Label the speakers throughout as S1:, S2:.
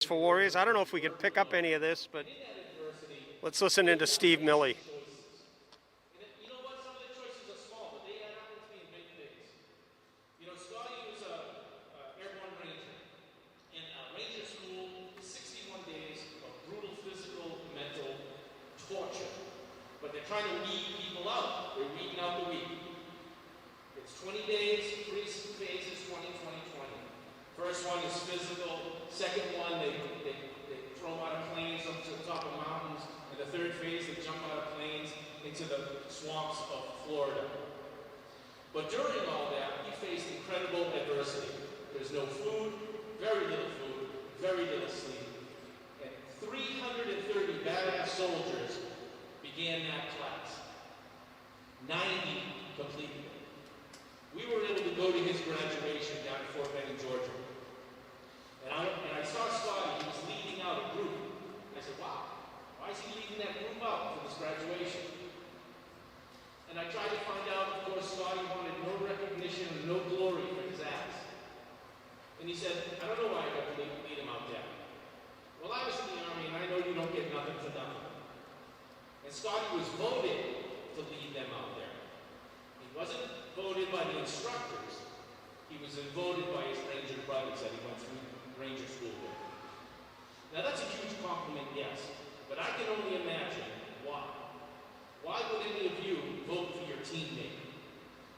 S1: for Warriors. I don't know if we can pick up any of this, but let's listen into Steve Milley.
S2: You know what? Some of the choices are small, but they add up to being big things. You know, Scotty was a airborne ranger. In ranger school, 61 days of brutal physical, mental torture. But they're trying to weed people out. They're weeding out the weak. It's 20 days, 3 phases, 20, 20, 20. First one is physical. Second one, they throw them out of planes up to the top of mountains. And the third phase, they jump out of planes into the swamps of Florida. But during all that, he faced incredible adversity. There's no food, very little sleep. And 330 badass soldiers began that class. 90 completed it. We were able to go to his graduation down in Fort Benning, Georgia. And I saw Scotty, he was leading out a group. I said, wow, why is he leading that group out for this graduation? And I tried to find out, of course, Scotty wanted no recognition and no glory for his acts. And he said, I don't know why I got to lead him out there. Well, I was in the Army, and I know you don't get nothing for nothing. And Scotty was voted to lead them out there. He wasn't voted by the instructors. He was voted by his Ranger brothers that he went through Ranger school with. Now that's a huge compliment, yes, but I can only imagine why. Why would any of you vote for your teammate?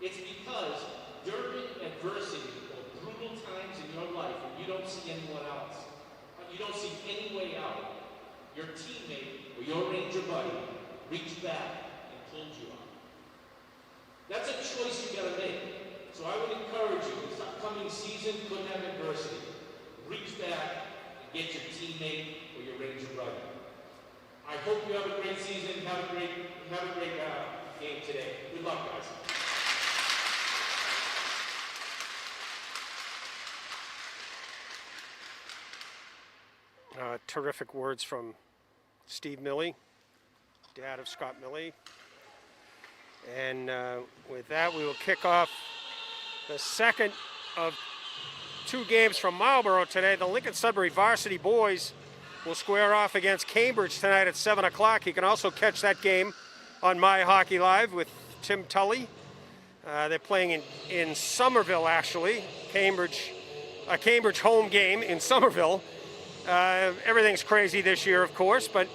S2: It's because during adversity or brutal times in your life when you don't see anyone else, you don't see any way out, your teammate or your Ranger buddy reached back and pulled you out. That's a choice you gotta make. So I would encourage you, this upcoming season couldn't have adversity. Reach back and get your teammate or your Ranger brother. I hope you have a great season. Have a great game today. Good luck, guys.
S1: Terrific words from Steve Milley, dad of Scott Milley. And with that, we will kick off the second of 2 games from Marlborough today. The Lincoln Sudbury varsity boys will square off against Cambridge tonight at 7 o'clock. You can also catch that game on My Hockey Live with Tim Tully. They're playing in Somerville, actually. A Cambridge home game in Somerville. Everything's crazy this year, of course, but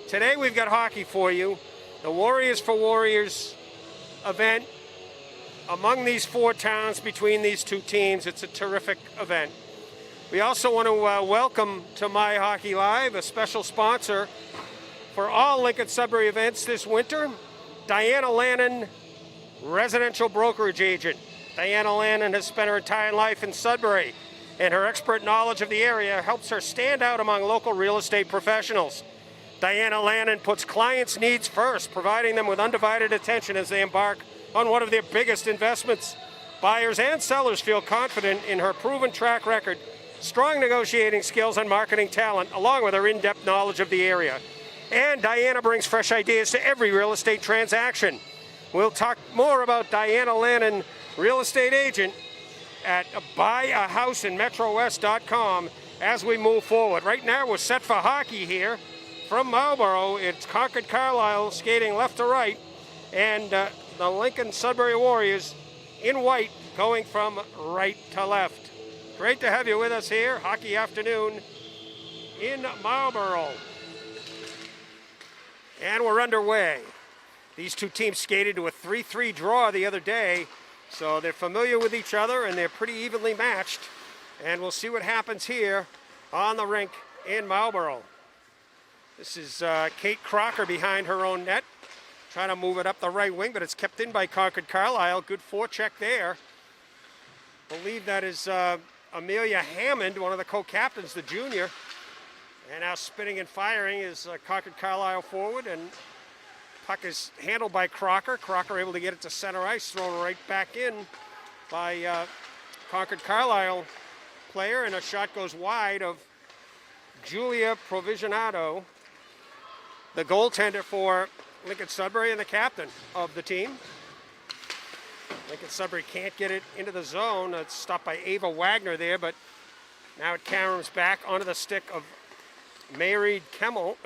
S1: today we've got hockey for you. The Warriors for Warriors event among these 4 towns between these 2 teams. It's a terrific event. We also want to welcome to My Hockey Live a special sponsor for all Lincoln Sudbury events this winter, Diana Lannon, residential brokerage agent. Diana Lannon has spent her entire life in Sudbury, and her expert knowledge of the area helps her stand out among local real estate professionals. Diana Lannon puts clients' needs first, providing them with undivided attention as they embark on one of their biggest investments. Buyers and sellers feel confident in her proven track record, strong negotiating skills, and marketing talent, along with her in-depth knowledge of the area. And Diana brings fresh ideas to every real estate transaction. We'll talk more about Diana Lannon, real estate agent, at buyahouseInMetroWest.com as we move forward. Right now, we're set for hockey here. From Marlborough, it's Concord Carlisle skating left to right, and the Lincoln Sudbury Warriors in white going from right to left. Great to have you with us here, hockey afternoon in Marlborough. And we're underway. These 2 teams skated to a 3-3 draw the other day, so they're familiar with each other and they're pretty evenly matched. And we'll see what happens here on the rink in Marlborough. This is Kate Crocker behind her own net, trying to move it up the right wing, but it's kept in by Concord Carlisle. Good forecheck there. Believe that is Amelia Hammond, one of the co-captains, the junior. And now spinning and firing is Concord Carlisle forward, and puck is handled by Crocker. Crocker able to get it to center ice, thrown right back in by Concord Carlisle player, and a shot goes wide of Julia Provisionato, the goaltender for Lincoln Sudbury and the captain of the team. Lincoln Sudbury can't get it into the zone. It's stopped by Ava Wagner there, but now it caroms back onto the stick of Mary Campbell.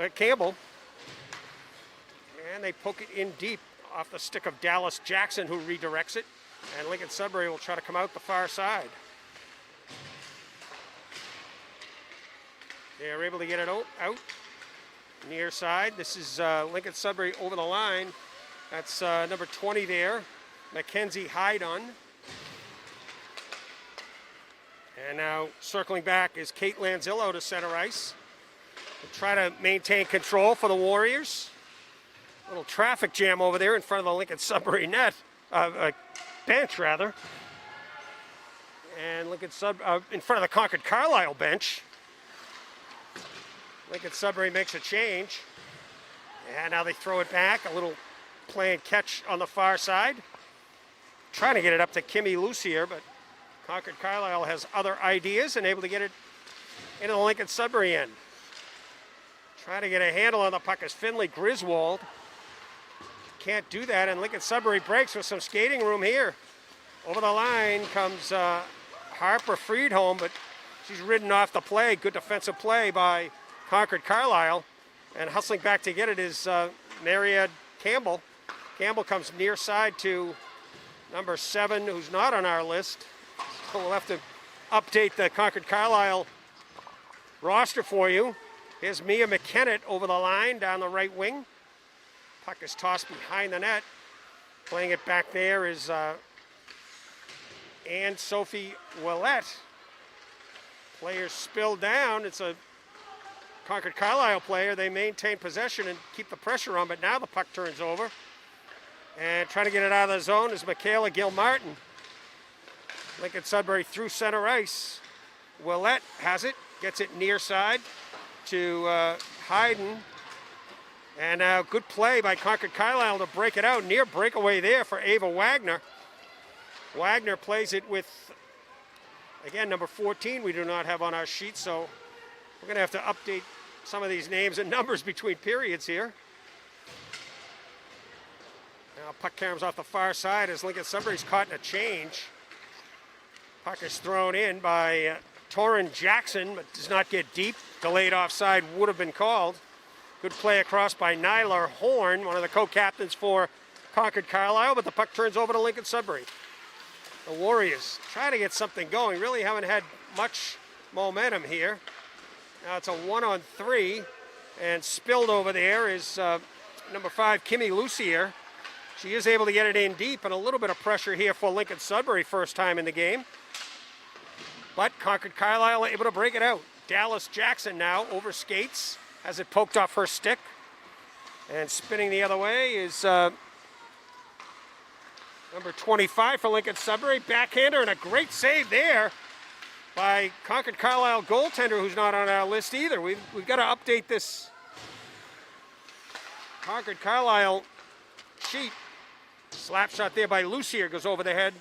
S1: And they poke it in deep off the stick of Dallas Jackson, who redirects it. And Lincoln Sudbury will try to come out the far side. They're able to get it out near side. This is Lincoln Sudbury over the line. That's number 20 there, Mackenzie Hydon. And now circling back is Kate Lanzillo to center ice. We'll try to maintain control for the Warriors. A little traffic jam over there in front of the Lincoln Sudbury net, bench rather. And Lincoln in front of the Concord Carlisle bench. Lincoln Sudbury makes a change. And now they throw it back, a little play and catch on the far side. Trying to get it up to Kimmy Lucier, but Concord Carlisle has other ideas and able to get it into the Lincoln Sudbury end. Trying to get a handle on the puck is Finley Griswold. Can't do that, and Lincoln Sudbury breaks with some skating room here. Over the line comes Harper Friedholm, but she's ridden off the play. Good defensive play by Concord Carlisle. And hustling back to get it is Mariette Campbell. Campbell comes near side to number 7, who's not on our list. So we'll have to update the Concord Carlisle roster for you. Here's Mia McKennett over the line down the right wing. Puck is tossed behind the net. Playing it back there is Anne-Sophie Willette. Players spilled down. It's a Concord Carlisle player. They maintain possession and keep the pressure on, but now the puck turns over. And trying to get it out of the zone is Michaela Gilmartin. Lincoln Sudbury through center ice. Willette has it, gets it near side to Hayden. And now good play by Concord Carlisle to break it out. Near breakaway there for Ava Wagner. Wagner plays it with, again, number 14 we do not have on our sheet, so we're going to have to update some of these names and numbers between periods here. Now puck comes off the far side as Lincoln Sudbury's caught in a change. Puck is thrown in by Torrin Jackson, but does not get deep. Delayed offside would have been called. Good play across by Nyla Horn, one of the co-captains for Concord Carlisle, but the puck turns over to Lincoln Sudbury. The Warriors try to get something going. Really haven't had much momentum here. Now it's a 1-on-3, and spilled over there is number 5, Kimmy Lucier. She is able to get it in deep, and a little bit of pressure here for Lincoln Sudbury, first time in the game. But Concord Carlisle able to break it out. Dallas Jackson now over skates, has it poked off her stick. And spinning the other way is number 25 for Lincoln Sudbury. Backhander, and a great save there by Concord Carlisle goaltender, who's not on our list either. We've got to update this Concord Carlisle sheet. Slap shot there by Lucier goes over the head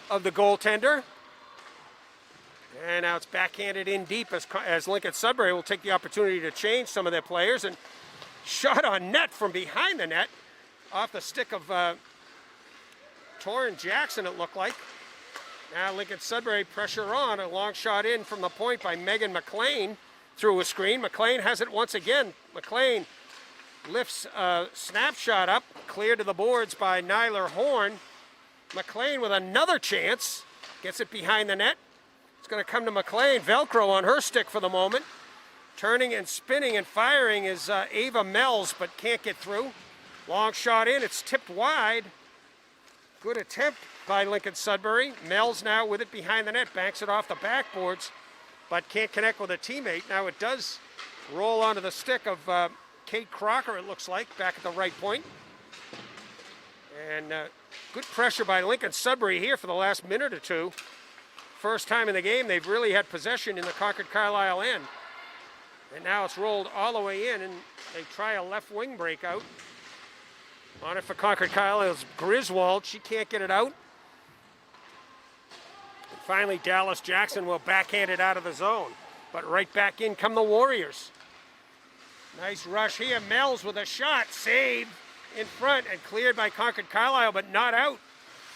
S1: of the goaltender. And now it's backhanded in deep as Lincoln Sudbury will take the opportunity to change some of their players. And shot on net from behind the net off the stick of Torrin Jackson, it looked like. Now Lincoln Sudbury pressure on. A long shot in from the point by Megan McLean through a screen. McLean has it once again. McLean lifts a snapshot up, cleared to the boards by Nyla Horn. McLean with another chance. Gets it behind the net. It's going to come to McLean. Velcro on her stick for the moment. Turning and spinning and firing is Ava Mells, but can't get through. Long shot in. It's tipped wide. Good attempt by Lincoln Sudbury. Mells now with it behind the net. Banks it off the backboards, but can't connect with a teammate. Now it does roll onto the stick of Kate Crocker, it looks like, back at the right point. And good pressure by Lincoln Sudbury here for the last minute or two. First time in the game they've really had possession in the Concord Carlisle end. And now it's rolled all the way in, and they try a left wing breakout. On it for Concord Carlisle's Griswold. She can't get it out. And finally, Dallas Jackson will backhand it out of the zone. But right back in come the Warriors. Nice rush here. Mells with a shot. Save in front and cleared by Concord Carlisle, but not out.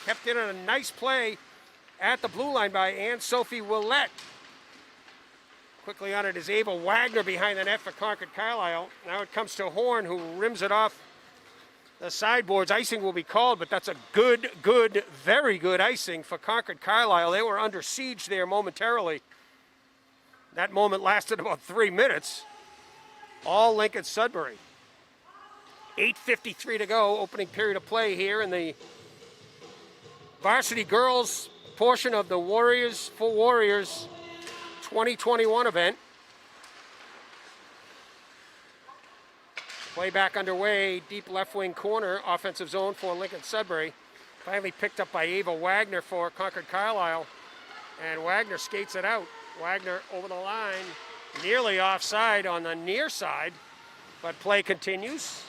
S1: Kept in on a nice play at the blue line by Anne-Sophie Willette. Quickly on it is Ava Wagner behind the net for Concord Carlisle. Now it comes to Horn, who rims it off the sideboards. Icing will be called, but that's a good, very good icing for Concord Carlisle. They were under siege there momentarily. That moment lasted about 3 minutes. All Lincoln Sudbury. 8:53 to go, opening period of play here in the varsity girls portion of the Warriors for Warriors 2021 event. Play back underway, deep left wing corner, offensive zone for Lincoln Sudbury. Finally picked up by Ava Wagner for Concord Carlisle. And Wagner skates it out. Wagner over the line, nearly offside on the near side, but play continues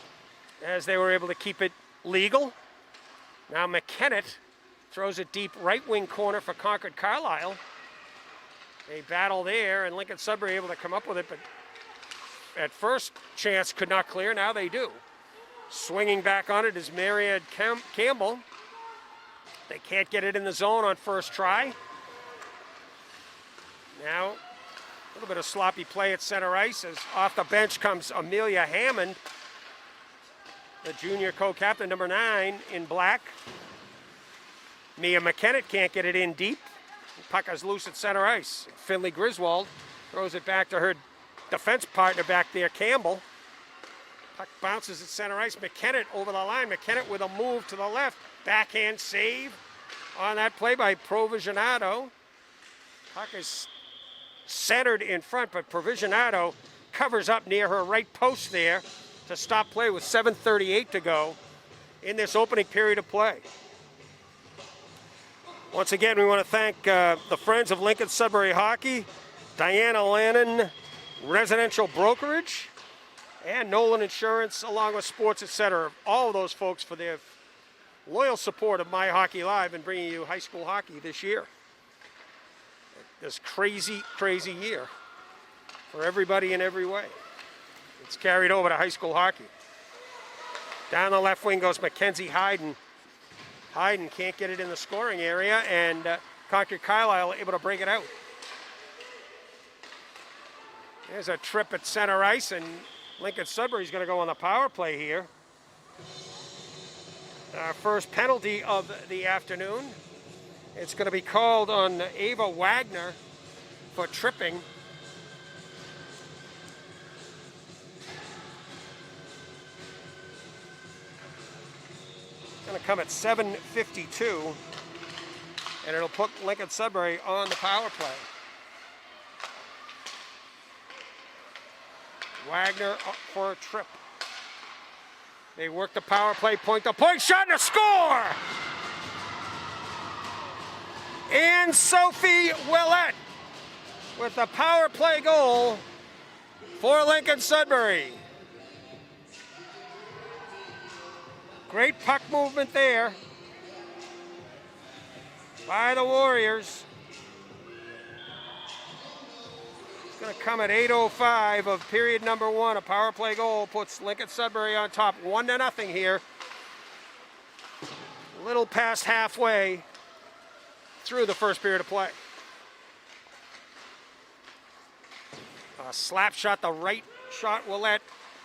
S1: as they were able to keep it legal. Now McKennett throws it deep right wing corner for Concord Carlisle. A battle there, and Lincoln Sudbury able to come up with it, but at first chance could not clear. Now they do. Swinging back on it is Marianne Campbell. They can't get it in the zone on first try. Now a little bit of sloppy play at center ice as off the bench comes Amelia Hammond, the junior co-captain, number 9 in black. Mia McKennett can't get it in deep. Puck is loose at center ice. Finley Griswold throws it back to her defense partner back there, Campbell. Puck bounces at center ice. McKennett over the line. McKennett with a move to the left. Backhand save on that play by Provizionato. Puck is centered in front, but Provizionato covers up near her right post there to stop play with 7:38 to go in this opening period of play. Once again, we want to thank the Friends of Lincoln Sudbury Hockey, Diana Lannon Residential Brokerage, and Nolan Insurance, along with Sports Etc. All of those folks for their loyal support of My Hockey Live and bringing you high school hockey this year. This crazy, crazy year for everybody in every way. It's carried over to high school hockey. Down the left wing goes Mackenzie Hayden. Hayden can't get it in the scoring area, and Concord Carlisle able to break it out. There's a trip at center ice, and Lincoln Sudbury's going to go on the power play here. Our first penalty of the afternoon. It's going to be called on Ava Wagner for tripping. It's going to come at 7:52, and it'll put Lincoln Sudbury on the power play. Wagner up for a trip. They work the power play, point-to-point shot, and a score! And Sophie Willett with the power play goal for Lincoln Sudbury. Great puck movement there by the Warriors. It's going to come at 8:05 of period number 1. A power play goal puts Lincoln Sudbury on top 1-0 here. A little past halfway through the first period of play. A slap shot, the right shot Willett,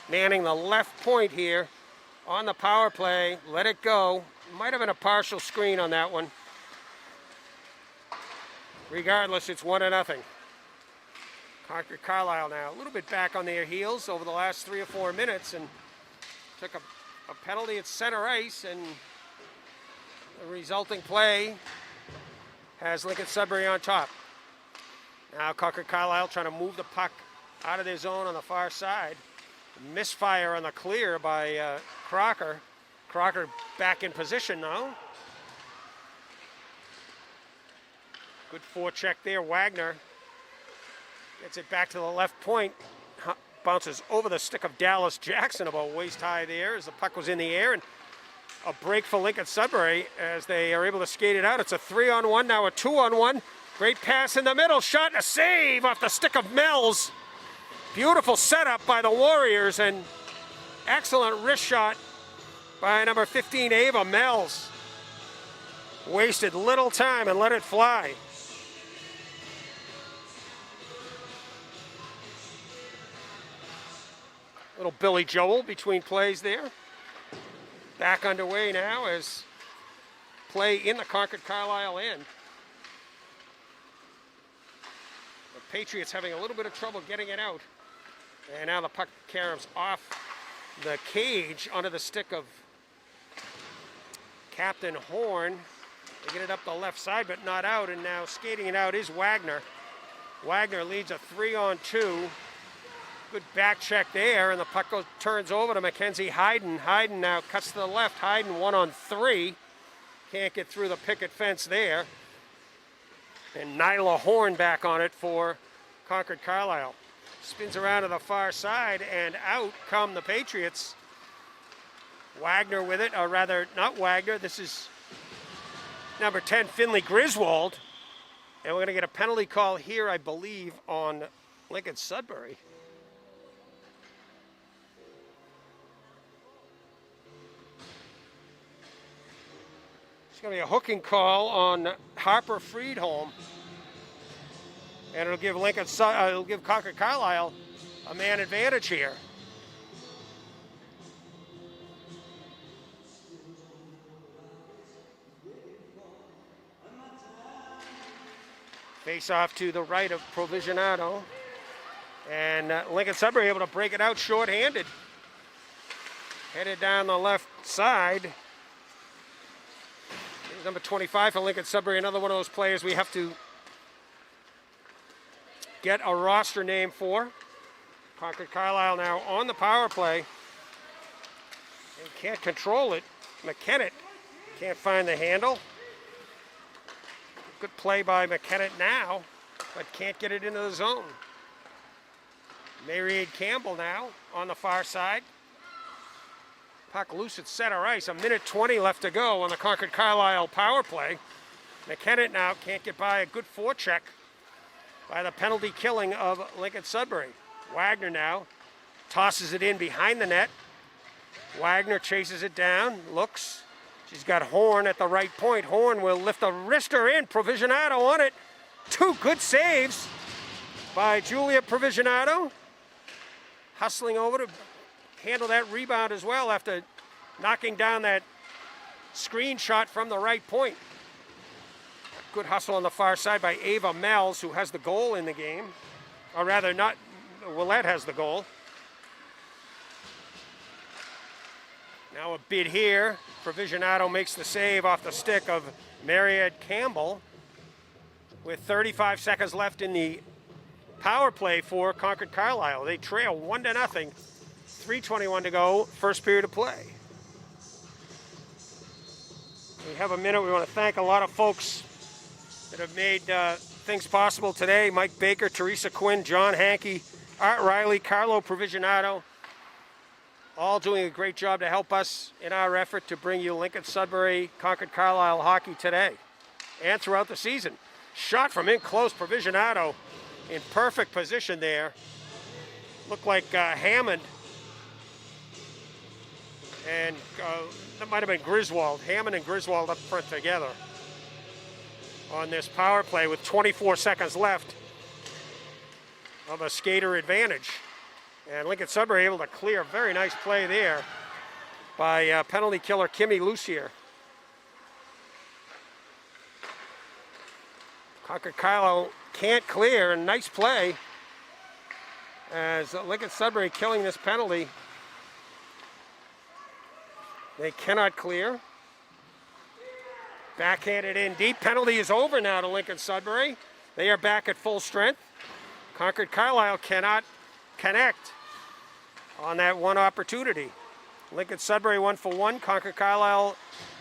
S1: manning the left point here on the power play. Let it go. Might have been a partial screen on that one. Regardless, it's 1-0. Concord Carlisle now a little bit back on their heels over the last 3 or 4 minutes, and took a penalty at center ice, and the resulting play has Lincoln Sudbury on top. Now Concord Carlisle trying to move the puck out of their zone on the far side. Misfire on the clear by Crocker. Crocker back in position now. Good forecheck there. Wagner gets it back to the left point. Bounces over the stick of Dallas Jackson about waist high there as the puck was in the air. And a break for Lincoln Sudbury as they are able to skate it out. It's a 3-on-1, now a 2-on-1. Great pass in the middle, shot, a save off the stick of Mills. Beautiful setup by the Warriors, and excellent wrist shot by number 15, Ava Mills. Wasted little time and let it fly. Little Billy Joel between plays there. Back underway now as play in the Concord Carlisle end. The Patriots having a little bit of trouble getting it out. And now the puck caroms off the cage onto the stick of Captain Horn. They get it up the left side, but not out. And now skating it out is Wagner. Wagner leads a 3-on-2. Good back check there, and the puck turns over to Mackenzie Hayden. Hayden now cuts to the left. Hayden 1-on-3. Can't get through the picket fence there. And Nyla Horn back on it for Concord Carlisle. Spins around to the far side, and out come the Patriots. Wagner with it, or rather, not Wagner. This is number 10, Finley Griswold. And we're going to get a penalty call here, I believe, on Lincoln Sudbury. It's going to be a hooking call on Harper Friedholm. And it'll give Concord Carlisle a man advantage here. Face off to the right of Provisionato. And Lincoln Sudbury able to break it out short-handed. Headed down the left side. Here's number 25 for Lincoln Sudbury, another one of those players we have to get a roster name for. Concord Carlisle now on the power play. And can't control it. McKennett can't find the handle. Good play by McKennett now, but can't get it into the zone. Mariade Campbell now on the far side. Puck loose at center ice. 1:20 left to go on the Concord Carlisle power play. McKennett now can't get by a good forecheck by the penalty killing of Lincoln Sudbury. Wagner now tosses it in behind the net. Wagner chases it down, looks. She's got Horn at the right point. Horn will lift a wrister in. Provisionato on it. Two good saves by Julia Provisionato. Hustling over to handle that rebound as well after knocking down that screen shot from the right point. Good hustle on the far side by Ava Mells, who has the goal in the game. Or rather, not, Willette has the goal. Now a bid here. Provisionato makes the save off the stick of Mariette Campbell. With 35 seconds left in the power play for Concord Carlisle. They trail 1-0. 3:21 to go, first period of play. We have a minute. We want to thank a lot of folks that have made things possible today. Mike Baker, Teresa Quinn, John Hankey, Art Riley, Carlo Provisionato, all doing a great job to help us in our effort to bring you Lincoln Sudbury, Concord Carlisle hockey today and throughout the season. Shot from in close, Provisionato in perfect position there. Looked like Hammond and that might have been Griswold. Hammond and Griswold up front together on this power play with 24 seconds left of a skater advantage. And Lincoln Sudbury able to clear. Very nice play there by penalty killer Kimmy Lucier. Concord Carlisle can't clear, and nice play as Lincoln Sudbury killing this penalty. They cannot clear. Backhanded in deep. Penalty is over now to Lincoln Sudbury. They are back at full strength. Concord Carlisle cannot connect on that one opportunity. Lincoln Sudbury 1 for 1. Concord Carlisle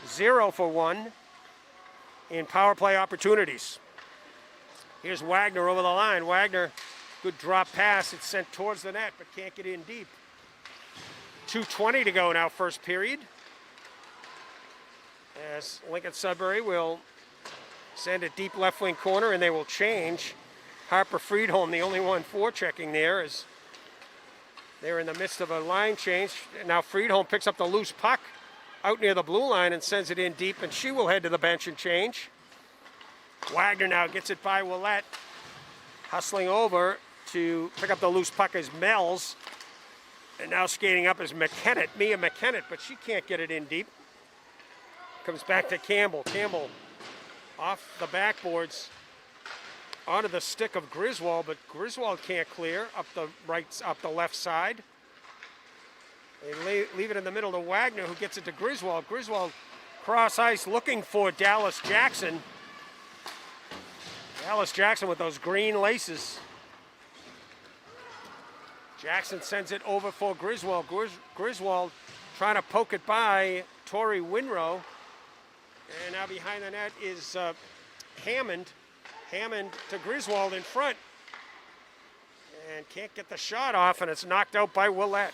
S1: 0 for 1 in power play opportunities. Here's Wagner over the line. Wagner, good drop pass. It's sent towards the net, but can't get in deep. 2:20 to go now, first period. As Lincoln Sudbury will send it deep left wing corner, and they will change. Harper Friedholm, the only one forechecking there, as they're in the midst of a line change. Now Friedholm picks up the loose puck out near the blue line and sends it in deep, and she will head to the bench and change. Wagner now gets it by Willette. Hustling over to pick up the loose puck is Mells. And now skating up is Mia McKennett, but she can't get it in deep. Comes back to Campbell. Campbell off the backboards onto the stick of Griswold, but Griswold can't clear up the left side. They leave it in the middle to Wagner, who gets it to Griswold. Griswold cross ice looking for Dallas Jackson. Dallas Jackson with those green laces. Jackson sends it over for Griswold. Griswold trying to poke it by Tori Winrow. And now behind the net is Hammond. Hammond to Griswold in front. And can't get the shot off, and it's knocked out by Willett.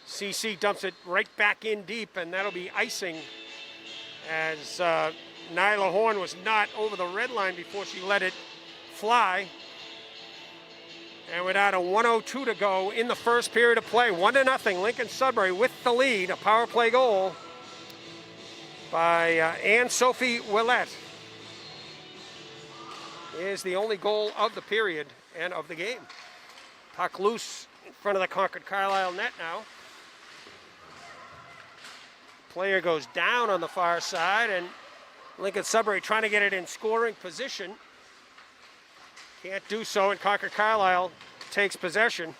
S1: CC dumps it right back in deep, and that'll be icing as Nyla Horn was not over the red line before she let it fly. And we're down to 1:02 to go in the first period of play. 1-0, Lincoln Sudbury with the lead. A power play goal by Anne-Sophie Willett is the only goal of the period and of the game. Puck loose in front of the Concord Carlisle net now. Player goes down on the far side, and Lincoln Sudbury trying to get it in scoring position. Can't do so, and Concord Carlisle takes possession.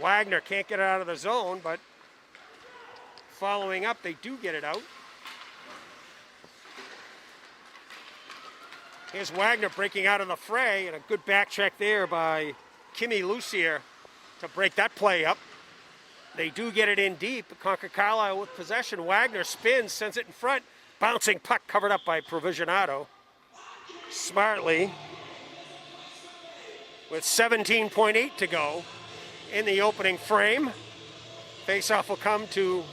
S1: Wagner can't get it out of the zone, but following up, they do get it out. Here's Wagner breaking out of the fray, and a good back check there by Kimmy Lucier to break that play up. They do get it in deep. Concord Carlisle with possession. Wagner spins, sends it in front. Bouncing puck covered up by Provisionato. Smartly, with 17.8 to go in the opening frame. Faceoff will come to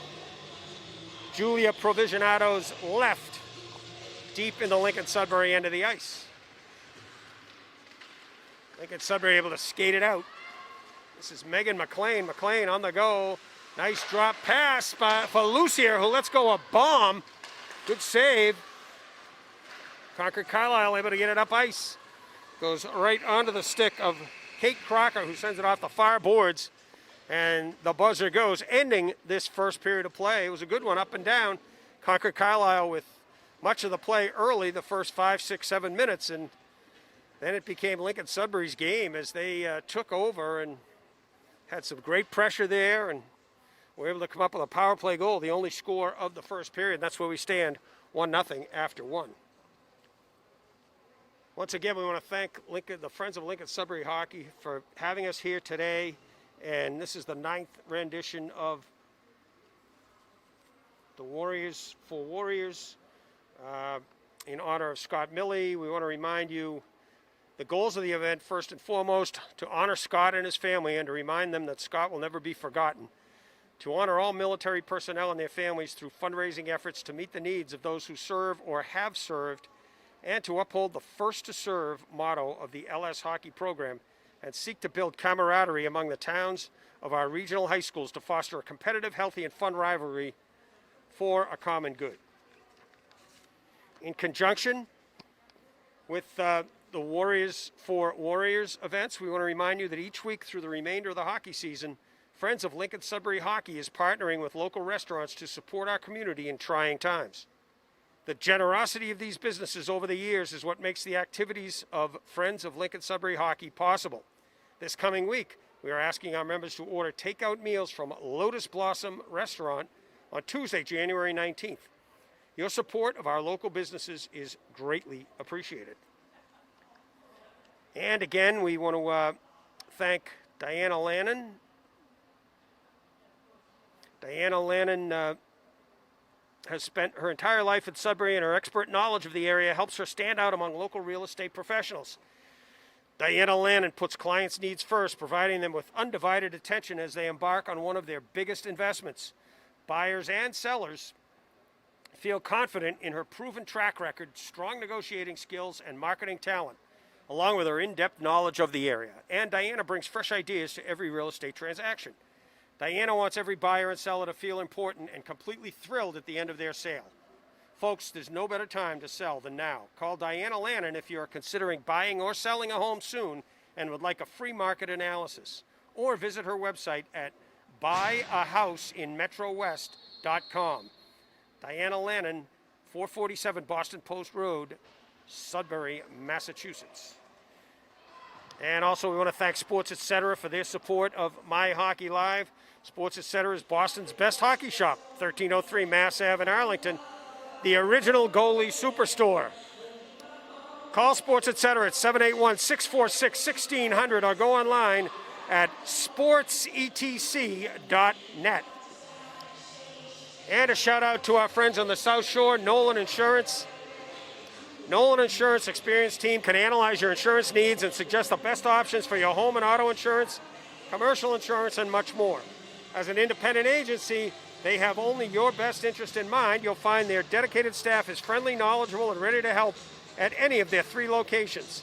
S1: Julia Provisionato's left, deep in the Lincoln Sudbury end of the ice. Lincoln Sudbury able to skate it out. This is Megan McLean. McLean on the go. Nice drop pass for Lucier, who lets go a bomb. Good save. Concord Carlisle able to get it up ice. Goes right onto the stick of Kate Crocker, who sends it off the far boards. And the buzzer goes, ending this first period of play. It was a good one, up and down. Concord Carlisle with much of the play early, the first 5, 6, 7 minutes. And then it became Lincoln Sudbury's game as they took over and had some great pressure there, and were able to come up with a power play goal, the only score of the first period. That's where we stand, 1-0 after one. Once again, we want to thank the Friends of Lincoln Sudbury Hockey for having us here today. And this is the 9th rendition of the Warriors for Warriors in honor of Scott Milley. We want to remind you the goals of the event, first and foremost, to honor Scott and his family and to remind them that Scott will never be forgotten. To honor all military personnel and their families through fundraising efforts to meet the needs of those who serve or have served, and to uphold the first to serve motto of the LS hockey program and seek to build camaraderie among the towns of our regional high schools to foster a competitive, healthy, and fun rivalry for a common good. In conjunction with the Warriors for Warriors events, we want to remind you that each week through the remainder of the hockey season, Friends of Lincoln Sudbury Hockey is partnering with local restaurants to support our community in trying times. The generosity of these businesses over the years is what makes the activities of Friends of Lincoln Sudbury Hockey possible. This coming week, we are asking our members to order takeout meals from Lotus Blossom Restaurant on Tuesday, January 19th. Your support of our local businesses is greatly appreciated. And again, we want to thank Diana Lannon. Diana Lannon has spent her entire life in Sudbury, and her expert knowledge of the area helps her stand out among local real estate professionals. Diana Lannon puts clients' needs first, providing them with undivided attention as they embark on one of their biggest investments. Buyers and sellers feel confident in her proven track record, strong negotiating skills, and marketing talent, along with her in-depth knowledge of the area. And Diana brings fresh ideas to every real estate transaction. Diana wants every buyer and seller to feel important and completely thrilled at the end of their sale. Folks, there's no better time to sell than now. Call Diana Lannon if you are considering buying or selling a home soon and would like a free market analysis, or visit her website at buyahouseinmetrowest.com. Diana Lannon, 447 Boston Post Road, Sudbury, Massachusetts. And also we want to thank Sports Etc. for their support of My Hockey Live. Sports Etc. is Boston's best hockey shop, 1303 Mass Ave in Arlington, the original goalie superstore. Call Sports Etc. at 781-646-1600 or go online at sportsetc.net. And a shout out to our friends on the South Shore, Nolan Insurance. Nolan Insurance experienced team can analyze your insurance needs and suggest the best options for your home and auto insurance, commercial insurance, and much more. As an independent agency, they have only your best interest in mind. You'll find their dedicated staff is friendly, knowledgeable, and ready to help at any of their 3 locations.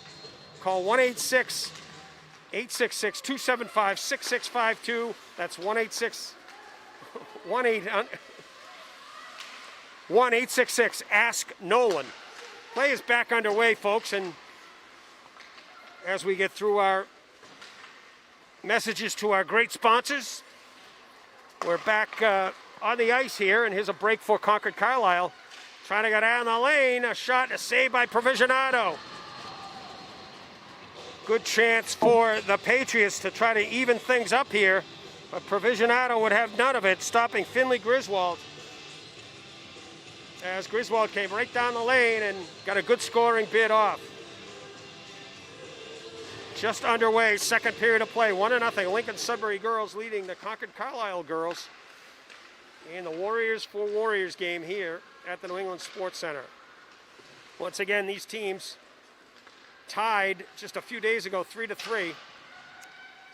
S1: Call 1-866-275-6652. That's 1-866-ASK-NOLAN. Play is back underway, folks, and as we get through our messages to our great sponsors, we're back on the ice here, and here's a break for Concord Carlisle. Trying to go down the lane, a shot, a save by Provisionato. Good chance for the Patriots to try to even things up here, but Provisionato would have none of it, stopping Finley Griswold. As Griswold came right down the lane and got a good scoring bid off. Just underway, second period of play, 1-0. Lincoln Sudbury girls leading the Concord Carlisle girls in the Warriors for Warriors game here at the New England Sports Center. Once again, these teams tied just a few days ago, 3-3.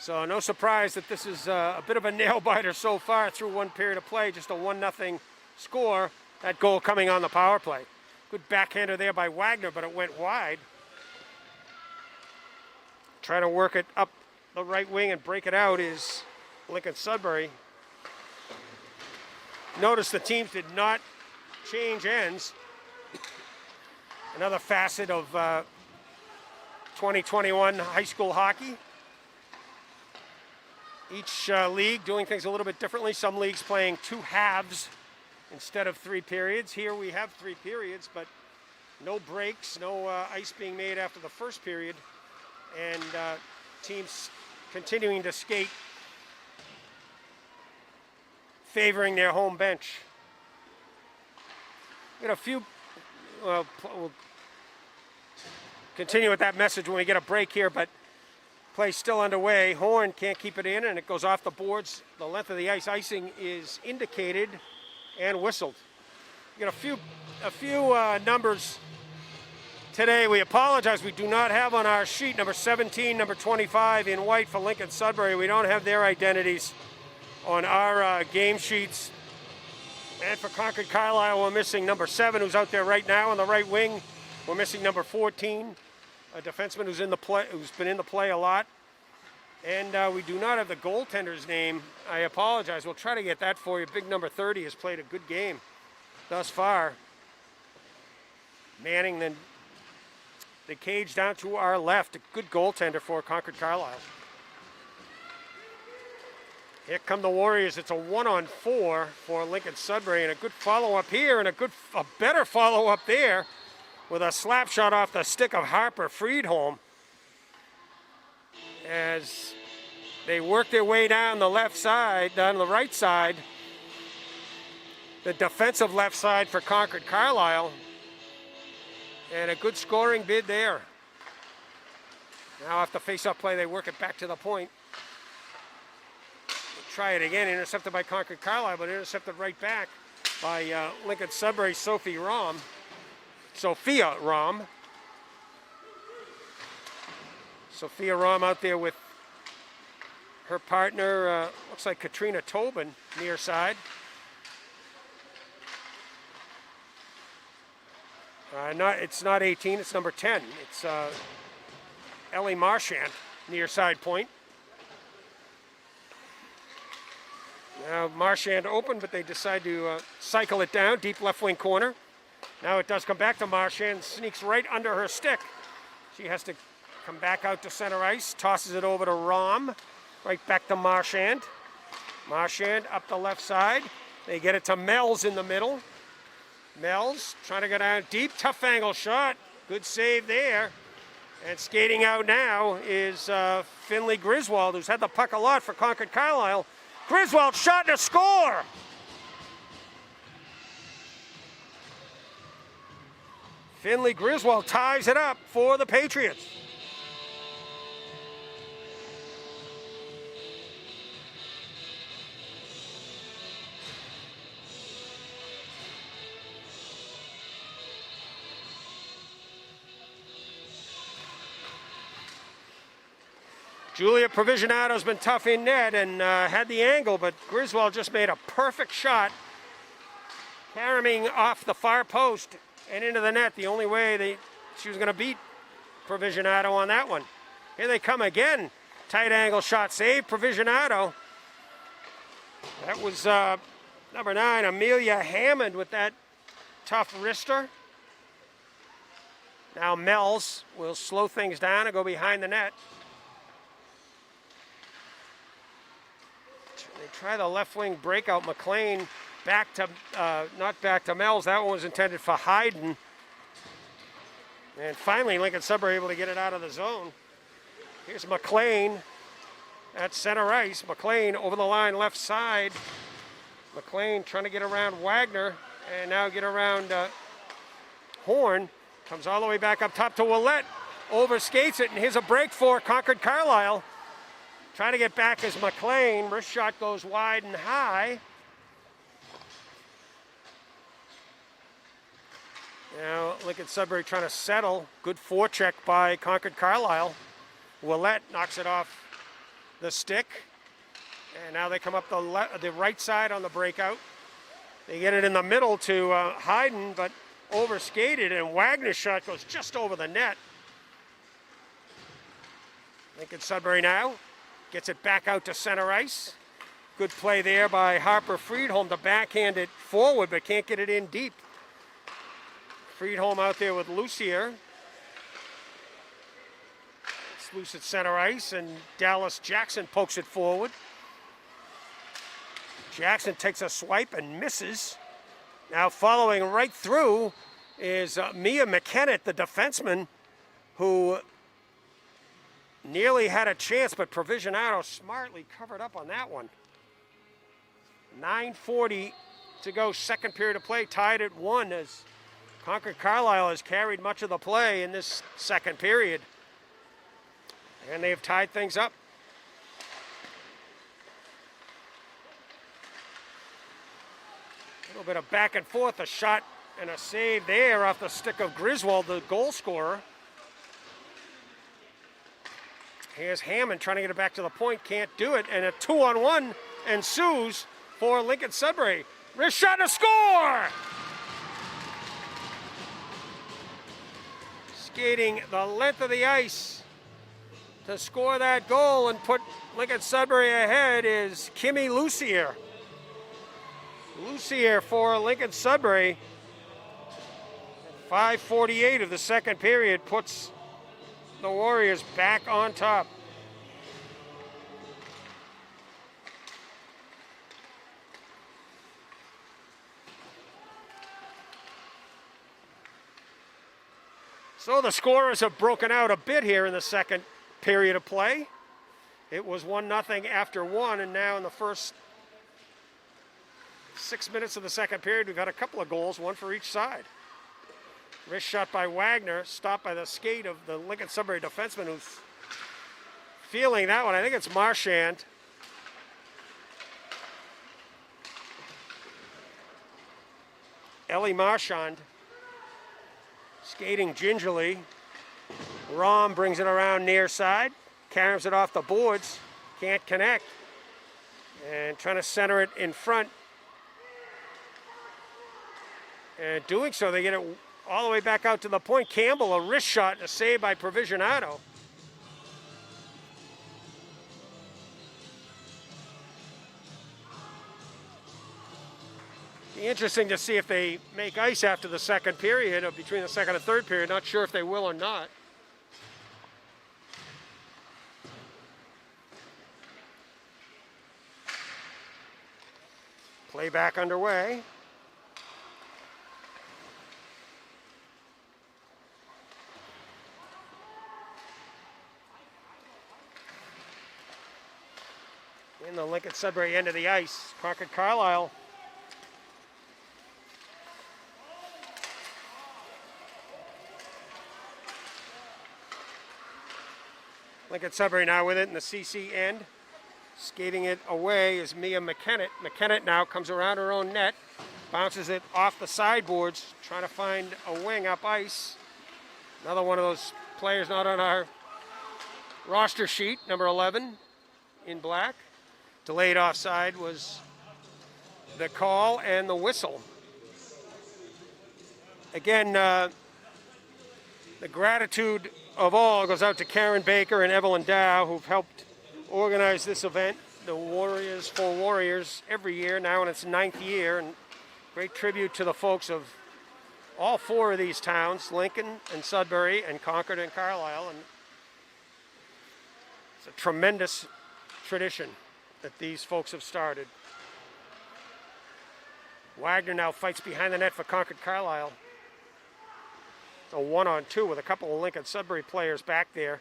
S1: So no surprise that this is a bit of a nail-biter so far through one period of play, just a 1-0 score. That goal coming on the power play. Good backhander there by Wagner, but it went wide. Trying to work it up the right wing and break it out is Lincoln Sudbury. Notice the teams did not change ends. Another facet of 2021 high school hockey. Each league doing things a little bit differently. Some leagues playing 2 halves instead of 3 periods. Here we have 3 periods, but no breaks, no ice being made after the first period, and teams continuing to skate, favoring their home bench. We got a few, we'll continue with that message when we get a break here, but play still underway. Horn can't keep it in, and it goes off the boards. The length of the ice icing is indicated and whistled. We got a few numbers today. We apologize. We do not have on our sheet number 17, number 25 in white for Lincoln Sudbury. We don't have their identities on our game sheets. And for Concord Carlisle, we're missing number 7, who's out there right now on the right wing. We're missing number 14, a defenseman who's been in the play a lot. And we do not have the goaltender's name. I apologize. We'll try to get that for you. Big number 30 has played a good game thus far. Manning the cage down to our left. A good goaltender for Concord Carlisle. Here come the Warriors. It's a 1-on-4 for Lincoln Sudbury, and a good follow-up here, and a better follow-up there with a slap shot off the stick of Harper Friedholm. As they work their way down the left side, down the right side, the defensive left side for Concord Carlisle, and a good scoring bid there. Now off the face-off play, they work it back to the point. Try it again, intercepted by Concord Carlisle, but intercepted right back by Lincoln Sudbury, Sophia Rom. Sophia Rom out there with her partner, looks like Katrina Tobin, near side. It's not 18, it's number 10. It's Ellie Marchand, near side point. Now Marchand open, but they decide to cycle it down, deep left wing corner. Now it does come back to Marchand, sneaks right under her stick. She has to come back out to center ice, tosses it over to Rom, right back to Marchand. Marchand up the left side. They get it to Mells in the middle. Mells trying to go down deep, tough angle shot. Good save there. And skating out now is Finley Griswold, who's had the puck a lot for Concord Carlisle. Griswold shot and a score! Finley Griswold ties it up for the Patriots. Julia Provisionato's been tough in net and had the angle, but Griswold just made a perfect shot, carrying off the far post and into the net. The only way she was going to beat Provisionato on that one. Here they come again. Tight angle shot save, Provisionato. That was number 9, Amelia Hammond, with that tough wrister. Now Mells will slow things down and go behind the net. They try the left wing breakout. McLean back to, not back to Mells. That one was intended for Hayden. And finally, Lincoln Sudbury able to get it out of the zone. Here's McLean at center ice. McLean over the line left side. McLean trying to get around Wagner and now get around Horn. Comes all the way back up top to Willette. Overskates it, and here's a break for Concord Carlisle. Trying to get back as McLean. Wrist shot goes wide and high. Now Lincoln Sudbury trying to settle. Good forecheck by Concord Carlisle. Willette knocks it off the stick. And now they come up the right side on the breakout. They get it in the middle to Hayden, but overskated, and Wagner's shot goes just over the net. Lincoln Sudbury now gets it back out to center ice. Good play there by Harper Friedholm to backhand it forward, but can't get it in deep. Friedholm out there with Lucier. It's loose at center ice, and Dallas Jackson pokes it forward. Jackson takes a swipe and misses. Now following right through is Mia McKennett, the defenseman, who nearly had a chance, but Provisionato smartly covered up on that one. 9:40 to go, second period of play, tied at 1 as Concord Carlisle has carried much of the play in this second period. And they've tied things up. A little bit of back and forth, a shot and a save there off the stick of Griswold, the goal scorer. Here's Hammond trying to get it back to the point, can't do it, and a 2-on-1 ensues for Lincoln Sudbury. Wrist shot to score! Skating the length of the ice to score that goal and put Lincoln Sudbury ahead is Kimmy Lucier. Lucier for Lincoln Sudbury. 5:48 of the second period puts the Warriors back on top. So the scorers have broken out a bit here in the second period of play. It was 1-0 after 1, and now in the first 6 minutes of the second period, we've had a couple of goals, one for each side. Wrist shot by Wagner, stopped by the skate of the Lincoln Sudbury defenseman who's feeling that one. I think it's Marchand. Ellie Marchand skating gingerly. Rom brings it around near side, carries it off the boards, can't connect, and trying to center it in front. And doing so, they get it all the way back out to the point. Campbell, a wrist shot and a save by Provisionato. Be interesting to see if they make ice after the second period, or between the second and third period. Not sure if they will or not. Play back underway. In the Lincoln Sudbury end of the ice, Concord Carlisle. Lincoln Sudbury now with it in the CC end. Skating it away is Mia McKennett. McKennett now comes around her own net, bounces it off the sideboards, trying to find a wing up ice. Another one of those players not on our roster sheet, number 11 in black. Delayed offside was the call and the whistle. Again, the gratitude of all goes out to Karen Baker and Evelyn Dow, who've helped organize this event, the Warriors for Warriors, every year, now in its 9th year. And great tribute to the folks of all 4 of these towns, Lincoln and Sudbury and Concord and Carlisle. And it's a tremendous tradition that these folks have started. Wagner now fights behind the net for Concord Carlisle. It's a 1-on-2 with a couple of Lincoln Sudbury players back there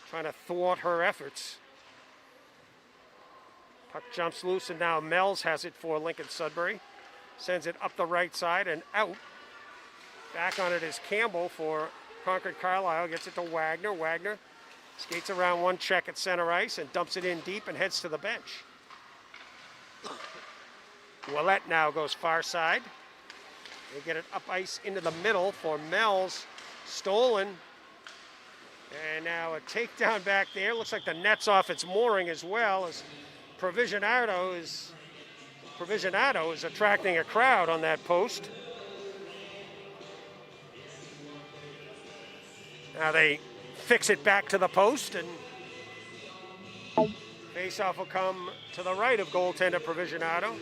S1: trying to thwart her efforts. Puck jumps loose, and now Mells has it for Lincoln Sudbury. Sends it up the right side and out. Back on it is Campbell for Concord Carlisle. Gets it to Wagner. Wagner skates around one check at center ice and dumps it in deep and heads to the bench. Ouellette now goes far side. They get it up ice into the middle for Mells. Stolen. And now a takedown back there. Looks like the net's off its mooring as well, as Provisionato is attracting a crowd on that post. Now they fix it back to the post, and face-off will come to the right of goaltender Provisionato.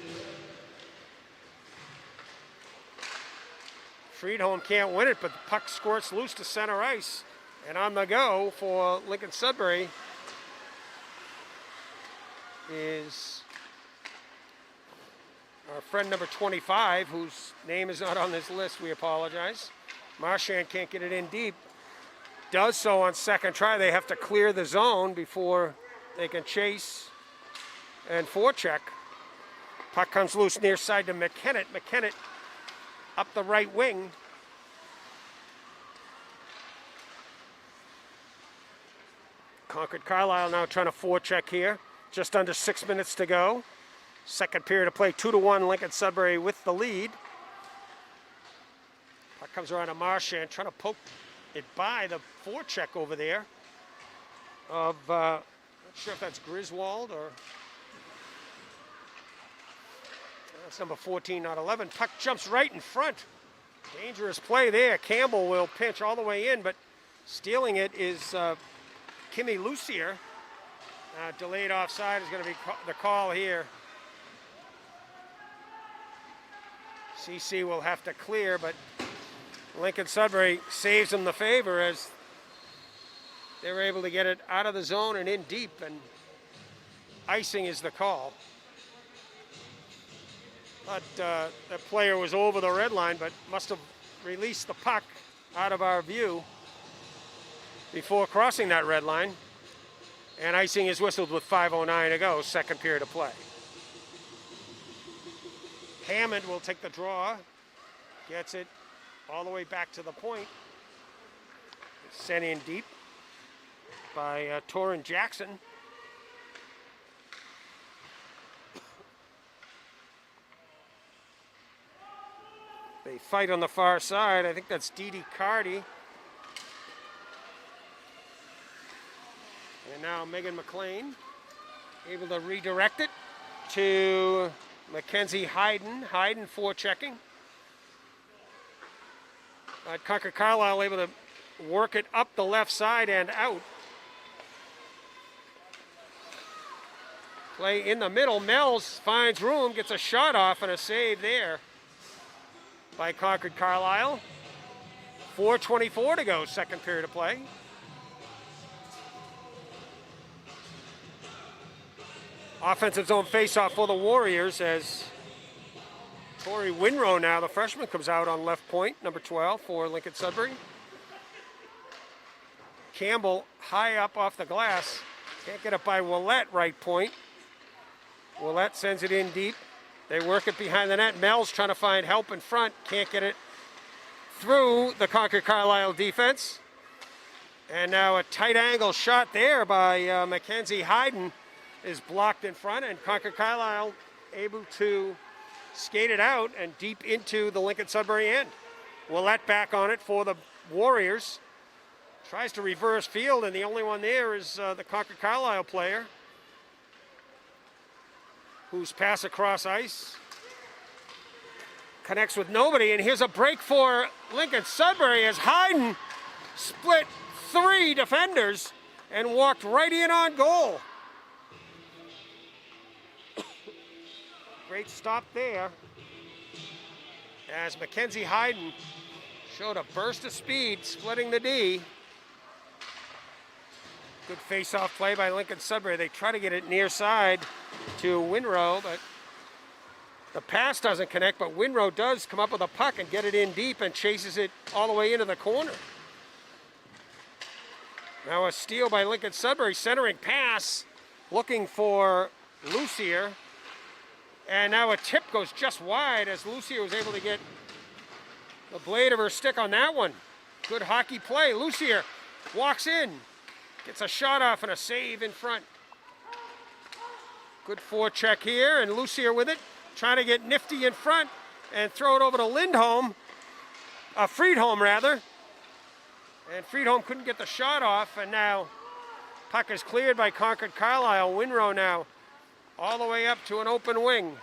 S1: Friedholm can't win it, but the puck squirts loose to center ice. And on the go for Lincoln Sudbury is our friend number 25, whose name is not on this list. We apologize. Marchand can't get it in deep. Does so on second try. They have to clear the zone before they can chase and forecheck. Puck comes loose near side to McKennett. McKennett up the right wing. Concord Carlisle now trying to forecheck here. Just under 6 minutes to go. Second period of play, 2-1, Lincoln Sudbury with the lead. Puck comes around to Marchand, trying to poke it by the forecheck over there of, not sure if that's Griswold or that's number 14, not 11. Puck jumps right in front. Dangerous play there. Campbell will pinch all the way in, but stealing it is Kimmy Lucier. Delayed offside is going to be the call here. CC will have to clear, but Lincoln Sudbury saves them the favor as they're able to get it out of the zone and in deep, and icing is the call. But the player was over the red line, but must have released the puck out of our view before crossing that red line. And icing is whistled with 5:09 to go, second period of play. Hammond will take the draw, gets it all the way back to the point. It's sent in deep by Torrin Jackson. They fight on the far side. I think that's Dee Cardi. And now Megan McLean able to redirect it to Mackenzie Hayden. Hayden forechecking. Concord Carlisle able to work it up the left side and out. Play in the middle. Mells finds room, gets a shot off and a save there by Concord Carlisle. 4:24 to go, second period of play. Offensive zone faceoff for the Warriors as Corey Winrow now, the freshman, comes out on left point, number 12 for Lincoln Sudbury. Campbell high up off the glass. Can't get it by Willett, right point. Willett sends it in deep. They work it behind the net. Mel's trying to find help in front. Can't get it through the Concord Carlisle defense. And now a tight angle shot there by Mackenzie Hayden is blocked in front, and Concord Carlisle able to skate it out and deep into the Lincoln Sudbury end. Willett back on it for the Warriors. Tries to reverse field, and the only one there is the Concord Carlisle player, whose pass across ice connects with nobody. And here's a break for Lincoln Sudbury as Hayden split 3 defenders and walked right in on goal. Great stop there as Mackenzie Hayden showed a burst of speed, splitting the D. Good face-off play by Lincoln Sudbury. They try to get it near side to Winrow, but the pass doesn't connect, but Winrow does come up with a puck and get it in deep and chases it all the way into the corner. Now a steal by Lincoln Sudbury, centering pass, looking for Lucier. And now a tip goes just wide as Lucier was able to get the blade of her stick on that one. Good hockey play. Lucier walks in, gets a shot off and a save in front. Good forecheck here, and Lucier with it, trying to get nifty in front and throw it over to Lindholm, Friedholm rather. And Friedholm couldn't get the shot off, and now puck is cleared by Concord Carlisle. Winrow now all the way up to an open wing.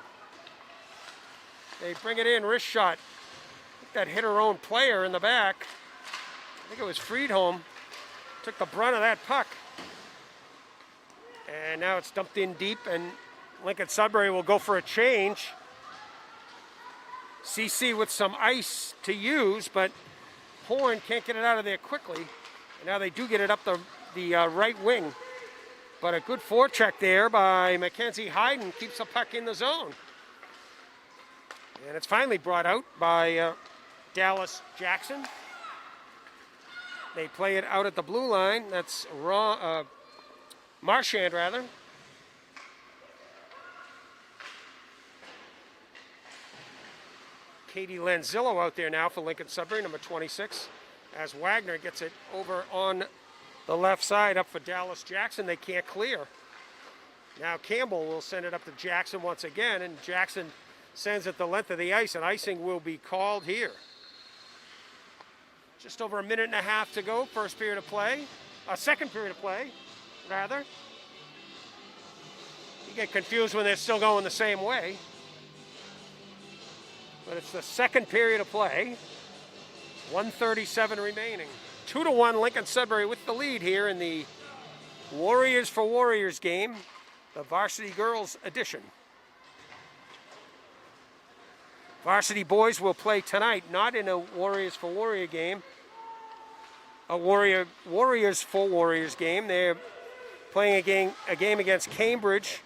S1: They bring it in, wrist shot. I think that hit her own player in the back. I think it was Friedholm. Took the brunt of that puck. And now it's dumped in deep, and Lincoln Sudbury will go for a change. CC with some ice to use, but Horn can't get it out of there quickly. And now they do get it up the right wing. But a good forecheck there by Mackenzie Hayden keeps the puck in the zone. And it's finally brought out by Dallas Jackson. They play it out at the blue line. That's Marchand, rather. Katie Lanzillo out there now for Lincoln Sudbury, number 26, as Wagner gets it over on the left side up for Dallas Jackson. They can't clear. Now Campbell will send it up to Jackson once again, and Jackson sends it the length of the ice, and icing will be called here. Just over a minute and a half to go, first period of play. Second period of play, rather. You get confused when they're still going the same way. But it's the second period of play. 1:37 remaining. 2-1 Lincoln Sudbury with the lead here in the Warriors for Warriors game, the varsity girls edition. Varsity boys will play tonight, not in a Warriors for Warrior game, a Warriors for Warriors game. They're playing a game against Cambridge,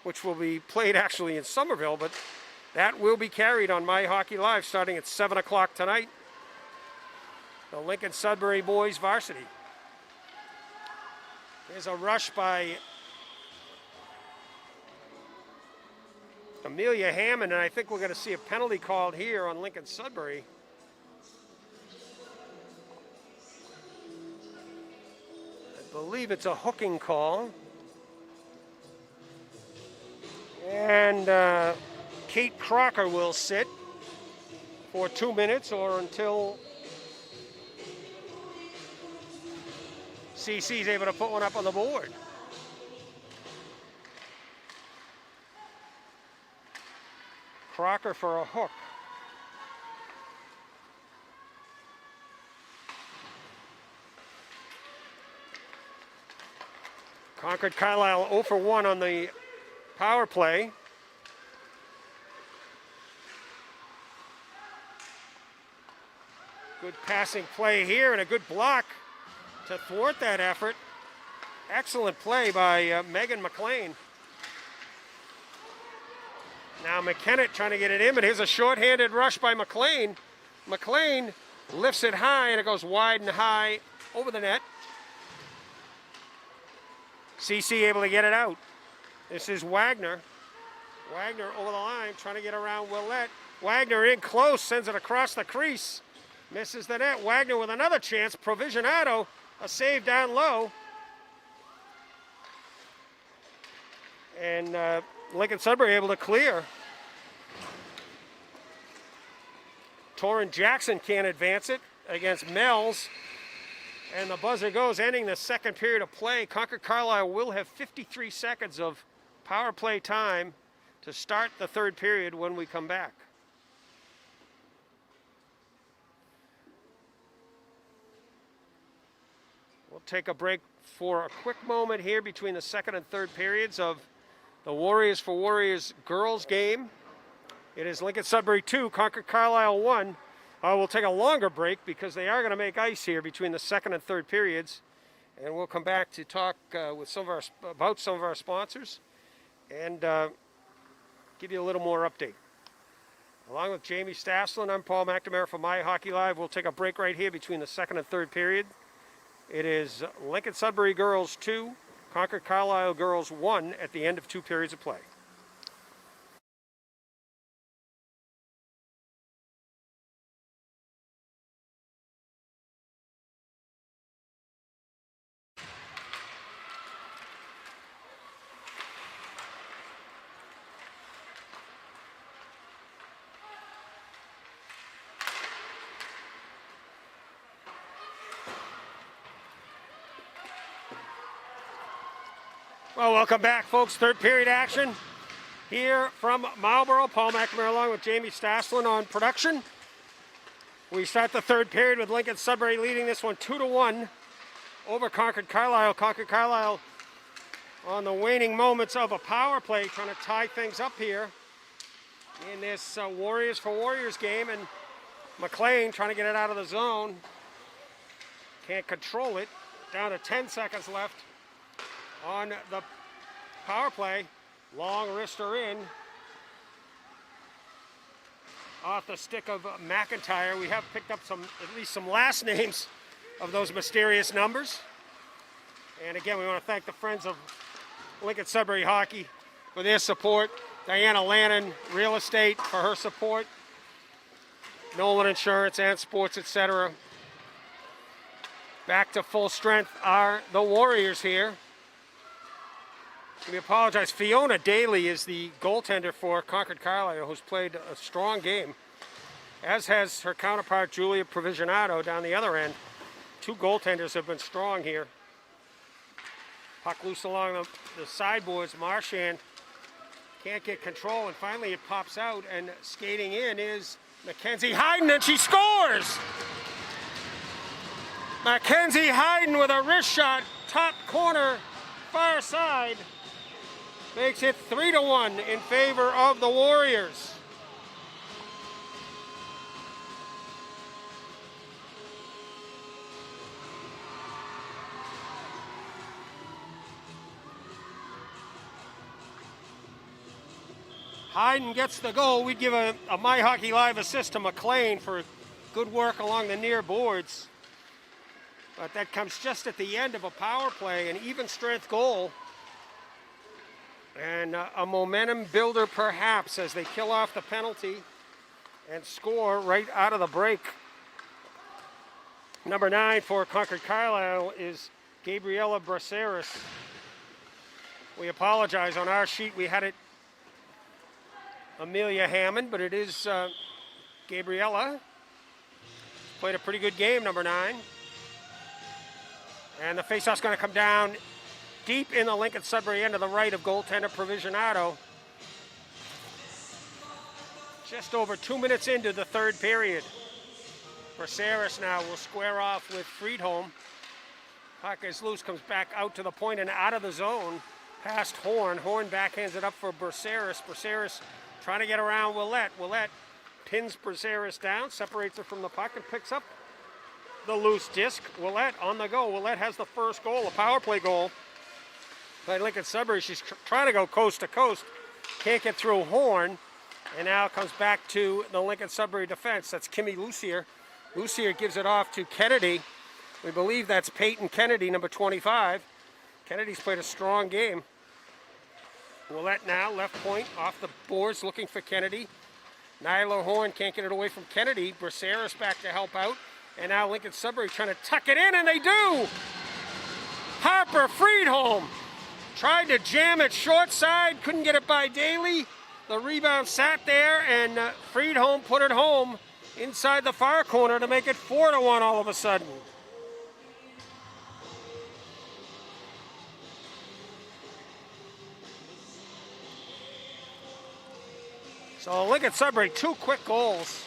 S1: which will be played actually in Somerville, but that will be carried on My Hockey Live starting at 7 o'clock tonight. The Lincoln Sudbury boys varsity. There's a rush by Amelia Hammond, and I think we're going to see a penalty called here on Lincoln Sudbury. I believe it's a hooking call. And Kate Crocker will sit for 2 minutes or until CC is able to put one up on the board. Crocker for a hook. Concord Carlisle 0 for 1 on the power play. Good passing play here and a good block to thwart that effort. Excellent play by Megan McLean. Now McKenna trying to get it in, but here's a short-handed rush by McLean. McLean lifts it high, and it goes wide and high over the net. CC able to get it out. This is Wagner. Wagner over the line, trying to get around Willett. Wagner in close, sends it across the crease. Misses the net. Wagner with another chance. Provisionato, a save down low. And Lincoln Sudbury able to clear. Torrin Jackson can't advance it against Mells. And the buzzer goes, ending the second period of play. Concord Carlisle will have 53 seconds of power play time to start the third period when we come back. We'll take a break for a quick moment here between the second and third periods of the Warriors for Warriors girls game. It is Lincoln Sudbury 2, Concord Carlisle 1. We'll take a longer break because they are going to make ice here between the second and third periods. And we'll come back to talk with about some of our sponsors and give you a little more update. Along with Jamie Staslin, I'm Paul McNamara from My Hockey Live. We'll take a break right here between the second and third period. It is Lincoln Sudbury girls 2, Concord Carlisle girls 1 at the end of 2 periods of play. Well, welcome back, folks. Third period action here from Marlborough. Paul McNamara along with Jamie Staslin on production. We start the third period with Lincoln Sudbury leading this one 2-1 over Concord Carlisle. Concord Carlisle on the waning moments of a power play, trying to tie things up here in this Warriors for Warriors game. And McLean trying to get it out of the zone. Can't control it. Down to 10 seconds left on the power play. Long wrister in off the stick of McIntyre. We have picked up at least some last names of those mysterious numbers. And again, we want to thank the friends of Lincoln Sudbury Hockey for their support. Diana Lannon Real Estate for her support. Nolan Insurance and Sports, etc. Back to full strength are the Warriors here. We apologize. Fiona Daly is the goaltender for Concord Carlisle, who's played a strong game, as has her counterpart Julia Provisionato down the other end. 2 goaltenders have been strong here. Puck loose along the sideboards. Marchand can't get control, and finally it pops out, and skating in is Mackenzie Hayden, and she scores! Mackenzie Hayden with a wrist shot, top corner, far side. Makes it 3-1 in favor of the Warriors. Hayden gets the goal. We'd give a My Hockey Live assist to McLean for good work along the near boards. But that comes just at the end of a power play, an even strength goal. And a momentum builder perhaps as they kill off the penalty and score right out of the break. Number 9 for Concord Carlisle is Gabriella Braceras. We apologize, on our sheet we had it Amelia Hammond, but it is Gabriella. Played a pretty good game, number 9. And the faceoff's going to come down deep in the Lincoln Sudbury end to the right of goaltender Provisionato. Just over 2 minutes into the third period. Braceras now will square off with Friedholm. Puck is loose, comes back out to the point and out of the zone. Past Horn. Horn backhands it up for Braceras. Braceras trying to get around Willett. Willett pins Braceras down, separates her from the puck, and picks up the loose disc. Willett on the go. Willett has the first goal, a power play goal by Lincoln Sudbury. She's trying to go coast to coast. Can't get through Horn. And now it comes back to the Lincoln Sudbury defense. That's Kimmy Lucier. Lucier gives it off to Kennedy. We believe that's Peyton Kennedy, number 25. Kennedy's played a strong game. Willett now, left point, off the boards, looking for Kennedy. Nyla Horn can't get it away from Kennedy. Braceras back to help out. And now Lincoln Sudbury trying to tuck it in, and they do! Harper Friedholm tried to jam it short side, couldn't get it by Daly. The rebound sat there, and Friedholm put it home inside the far corner to make it 4-1 all of a sudden. So Lincoln Sudbury, 2 quick goals.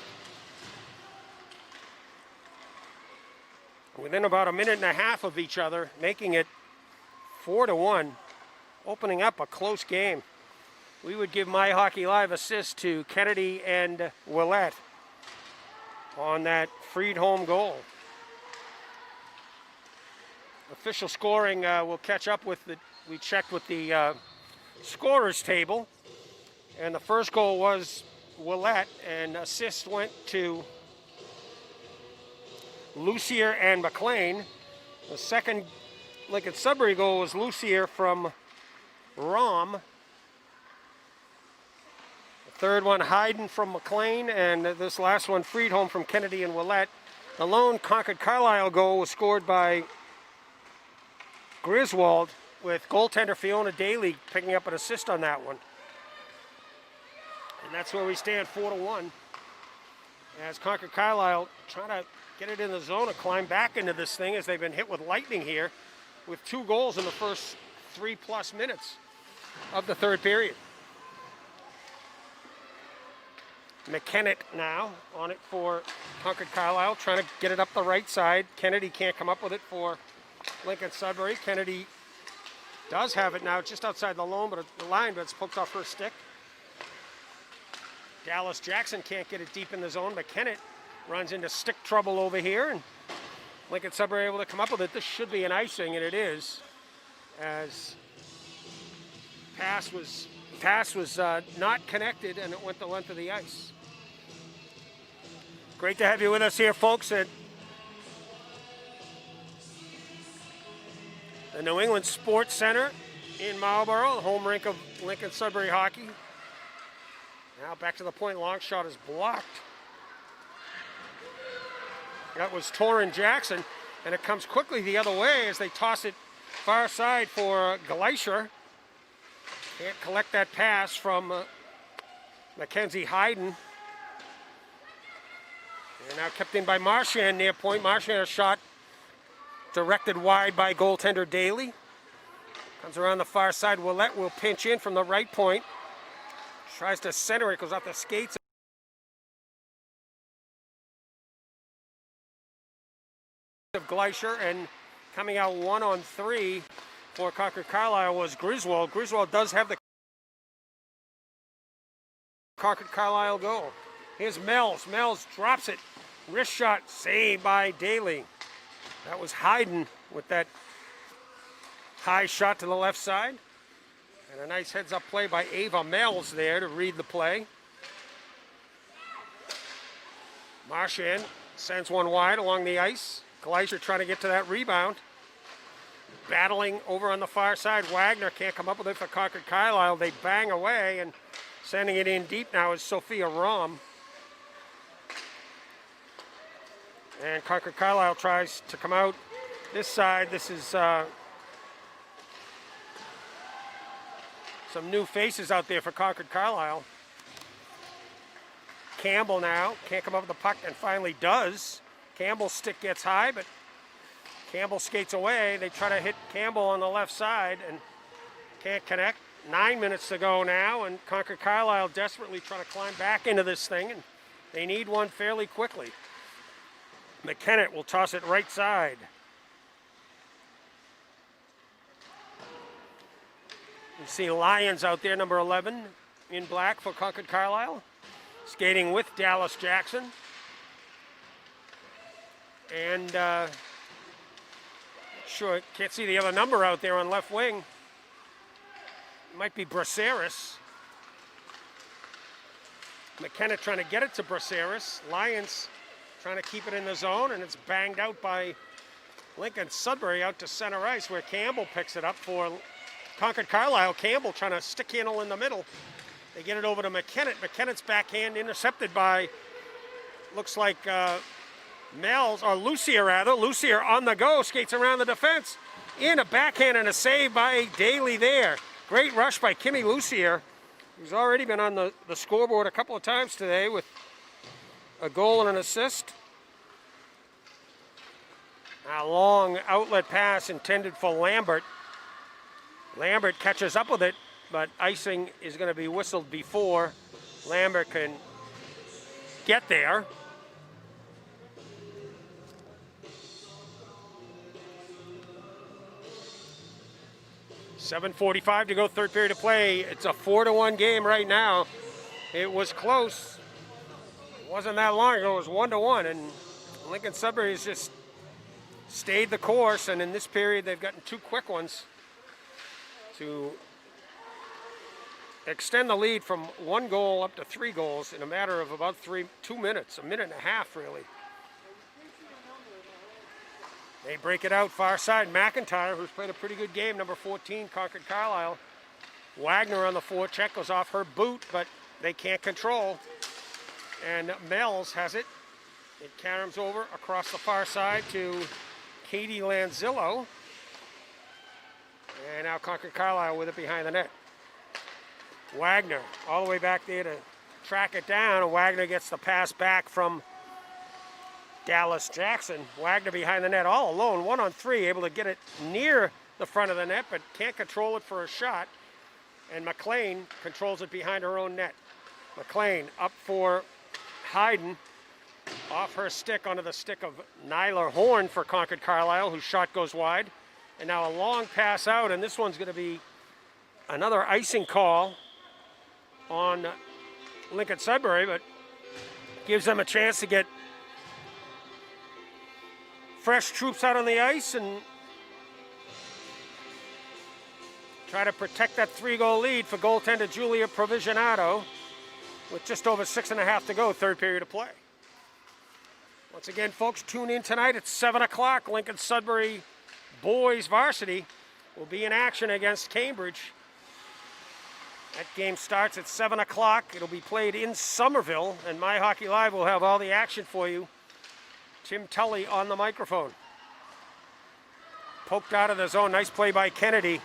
S1: Within about a minute and a half of each other, making it 4-1, opening up a close game. We would give My Hockey Live assist to Kennedy and Willett on that Friedholm goal. Official scoring will catch up with we checked with the scorers table, and the first goal was Willett, and assist went to Lucier and McLean. The second Lincoln Sudbury goal was Lucier from Rom. The third one, Hayden from McLean, and this last one, Friedholm from Kennedy and Willett. The lone Concord Carlisle goal was scored by Griswold, with goaltender Fiona Daly picking up an assist on that one. And that's where we stand, 4-1. As Concord Carlisle trying to get it in the zone and climb back into this thing, as they've been hit with lightning here with 2 goals in the first 3+ minutes of the third period. McKennitt now on it for Concord Carlisle, trying to get it up the right side. Kennedy can't come up with it for Lincoln Sudbury. Kennedy does have it now just outside the line, but it's poked off her stick. Dallas Jackson can't get it deep in the zone. McKennitt runs into stick trouble over here, and Lincoln Sudbury able to come up with it. This should be an icing, and it is, as pass was not connected, and it went the length of the ice. Great to have you with us here, folks, at the New England Sports Center in Marlborough, the home rink of Lincoln Sudbury hockey. Now back to the point, long shot is blocked. That was Torrin Jackson, and it comes quickly the other way as they toss it far side for Gleischer. Can't collect that pass from Mackenzie Hayden. And now kept in by Marchand near point. Marchand, a shot directed wide by goaltender Daly. Comes around the far side. Willett will pinch in from the right point. Tries to center it, goes off the skates of Gleischer, and coming out 1-on-3 for Concord Carlisle was Griswold. Griswold does have the Concord Carlisle goal. Here's Mells. Mells drops it. Wrist shot saved by Daly. That was Hayden with that high shot to the left side. And a nice heads-up play by Ava Mells there to read the play. Marchand sends one wide along the ice. Gleischer trying to get to that rebound. Battling over on the far side. Wagner can't come up with it for Concord Carlisle. They bang away, and sending it in deep now is Sophia Rom. And Concord Carlisle tries to come out this side. This is some new faces out there for Concord Carlisle. Campbell now can't come up with the puck, and finally does. Campbell's stick gets high, but Campbell skates away. They try to hit Campbell on the left side and can't connect. 9 minutes to go now, and Concord Carlisle desperately trying to climb back into this thing, and they need one fairly quickly. McKennitt will toss it right side. You see Lyons out there, number 11 in black for Concord Carlisle, skating with Dallas Jackson. And sure, can't see the other number out there on left wing. It might be Braceras. McKenna trying to get it to Braceras. Lions trying to keep it in the zone, and it's banged out by Lincoln Sudbury out to center ice, where Campbell picks it up for Concord Carlisle. Campbell trying to stick handle in the middle. They get it over to McKenna. McKenna's backhand intercepted by, looks like Mel's, or Lucier rather. Lucier on the go, skates around the defense. In a backhand and a save by Daly there. Great rush by Kimmy Lucier, who's already been on the scoreboard a couple of times today with a goal and an assist. A long outlet pass intended for Lambert. Lambert catches up with it, but icing is going to be whistled before Lambert can get there. .7:45 to go, third period of play. It's a 4-1 game right now. It was close. It wasn't that long ago. It was 1-1, and Lincoln Sudbury has just stayed the course, and in this period they've gotten two quick ones to extend the lead from 1 goal up to 3 goals in a matter of about 2 minutes, a minute and a half really. They break it out far side. McIntyre, who's played a pretty good game, number 14, Concord Carlisle. Wagner on the forecheck, goes off her boot, but they can't control. And Mel's has it. It caroms over across the far side to Katie Lanzillo. And now Concord Carlisle with it behind the net. Wagner all the way back there to track it down, and Wagner gets the pass back from Dallas Jackson. Wagner behind the net all alone, 1-on-3, able to get it near the front of the net, but can't control it for a shot. And McLean controls it behind her own net. McLean up for Hayden, off her stick onto the stick of Nyla Horn for Concord Carlisle, whose shot goes wide. And now a long pass out, and this one's going to be another icing call on Lincoln Sudbury, but gives them a chance to get fresh troops out on the ice and try to protect that 3-goal lead for goaltender Julia Provisionato with just over 6.5 to go, third period of play. Once again, folks, tune in tonight at 7 o'clock. Lincoln Sudbury boys varsity will be in action against Cambridge. That game starts at 7 o'clock. It'll be played in Somerville, and My Hockey Live will have all the action for you. Tim Tully on the microphone. Poked out of the zone. Nice play by Kennedy.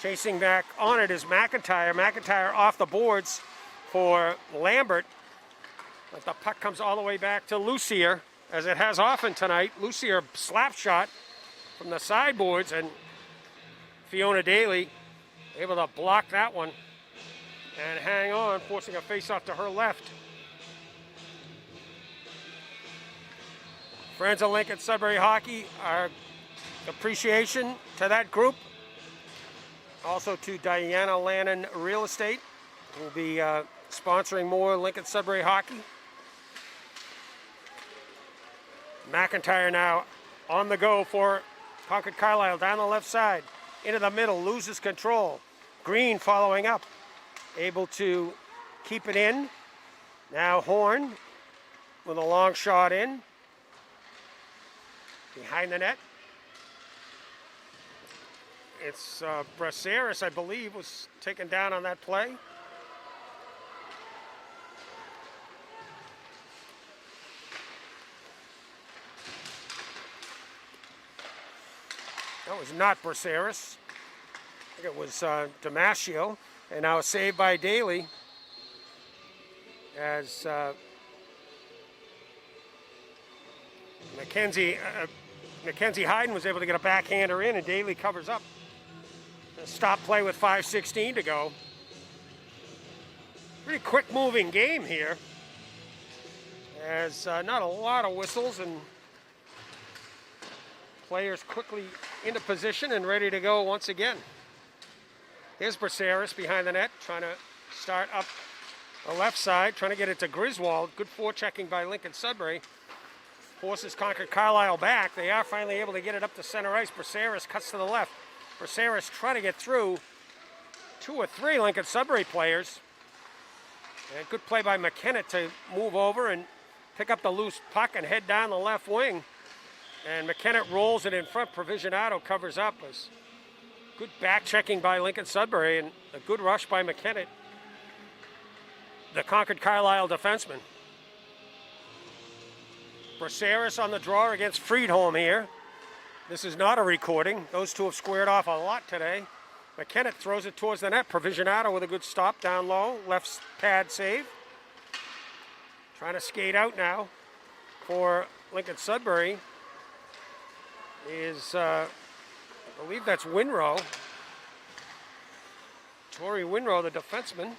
S1: Chasing back on it is McIntyre. McIntyre off the boards for Lambert. But the puck comes all the way back to Lucier, as it has often tonight. Lucier slap shot from the sideboards, and Fiona Daly able to block that one and hang on, forcing a face-off to her left. Friends of Lincoln Sudbury Hockey, our appreciation to that group. Also to Diana Lannon Real Estate, who will be sponsoring more Lincoln Sudbury Hockey. McIntyre now on the go for Concord Carlisle, down the left side, into the middle, loses control. Green following up, able to keep it in. Now Horn with a long shot in. Behind the net. It's Braceras, I believe, was taken down on that play. That was not Braceras. I think it was Damasio. And now a save by Daly as Mackenzie Hayden was able to get a backhander in, and Daly covers up. Stop play with 5:16 to go. Pretty quick moving game here, as not a lot of whistles, and players quickly into position and ready to go once again. Here's Braceras behind the net, trying to start up the left side, trying to get it to Griswold. Good forechecking by Lincoln Sudbury. Forces Concord Carlisle back. They are finally able to get it up to center ice. Braceras cuts to the left. Braceras trying to get through 2 or 3 Lincoln Sudbury players. And good play by McKenna to move over and pick up the loose puck and head down the left wing. And McKenna rolls it in front. Provisionato covers up. Good back checking by Lincoln Sudbury and a good rush by McKenna, the Concord Carlisle defenseman. Braceras on the draw against Friedholm here. This is not a recording. Those two have squared off a lot today. McKenna throws it towards the net. Provisionato with a good stop down low. Left pad save. Trying to skate out now for Lincoln Sudbury is, I believe that's Winrow. Tori Winrow, the defenseman.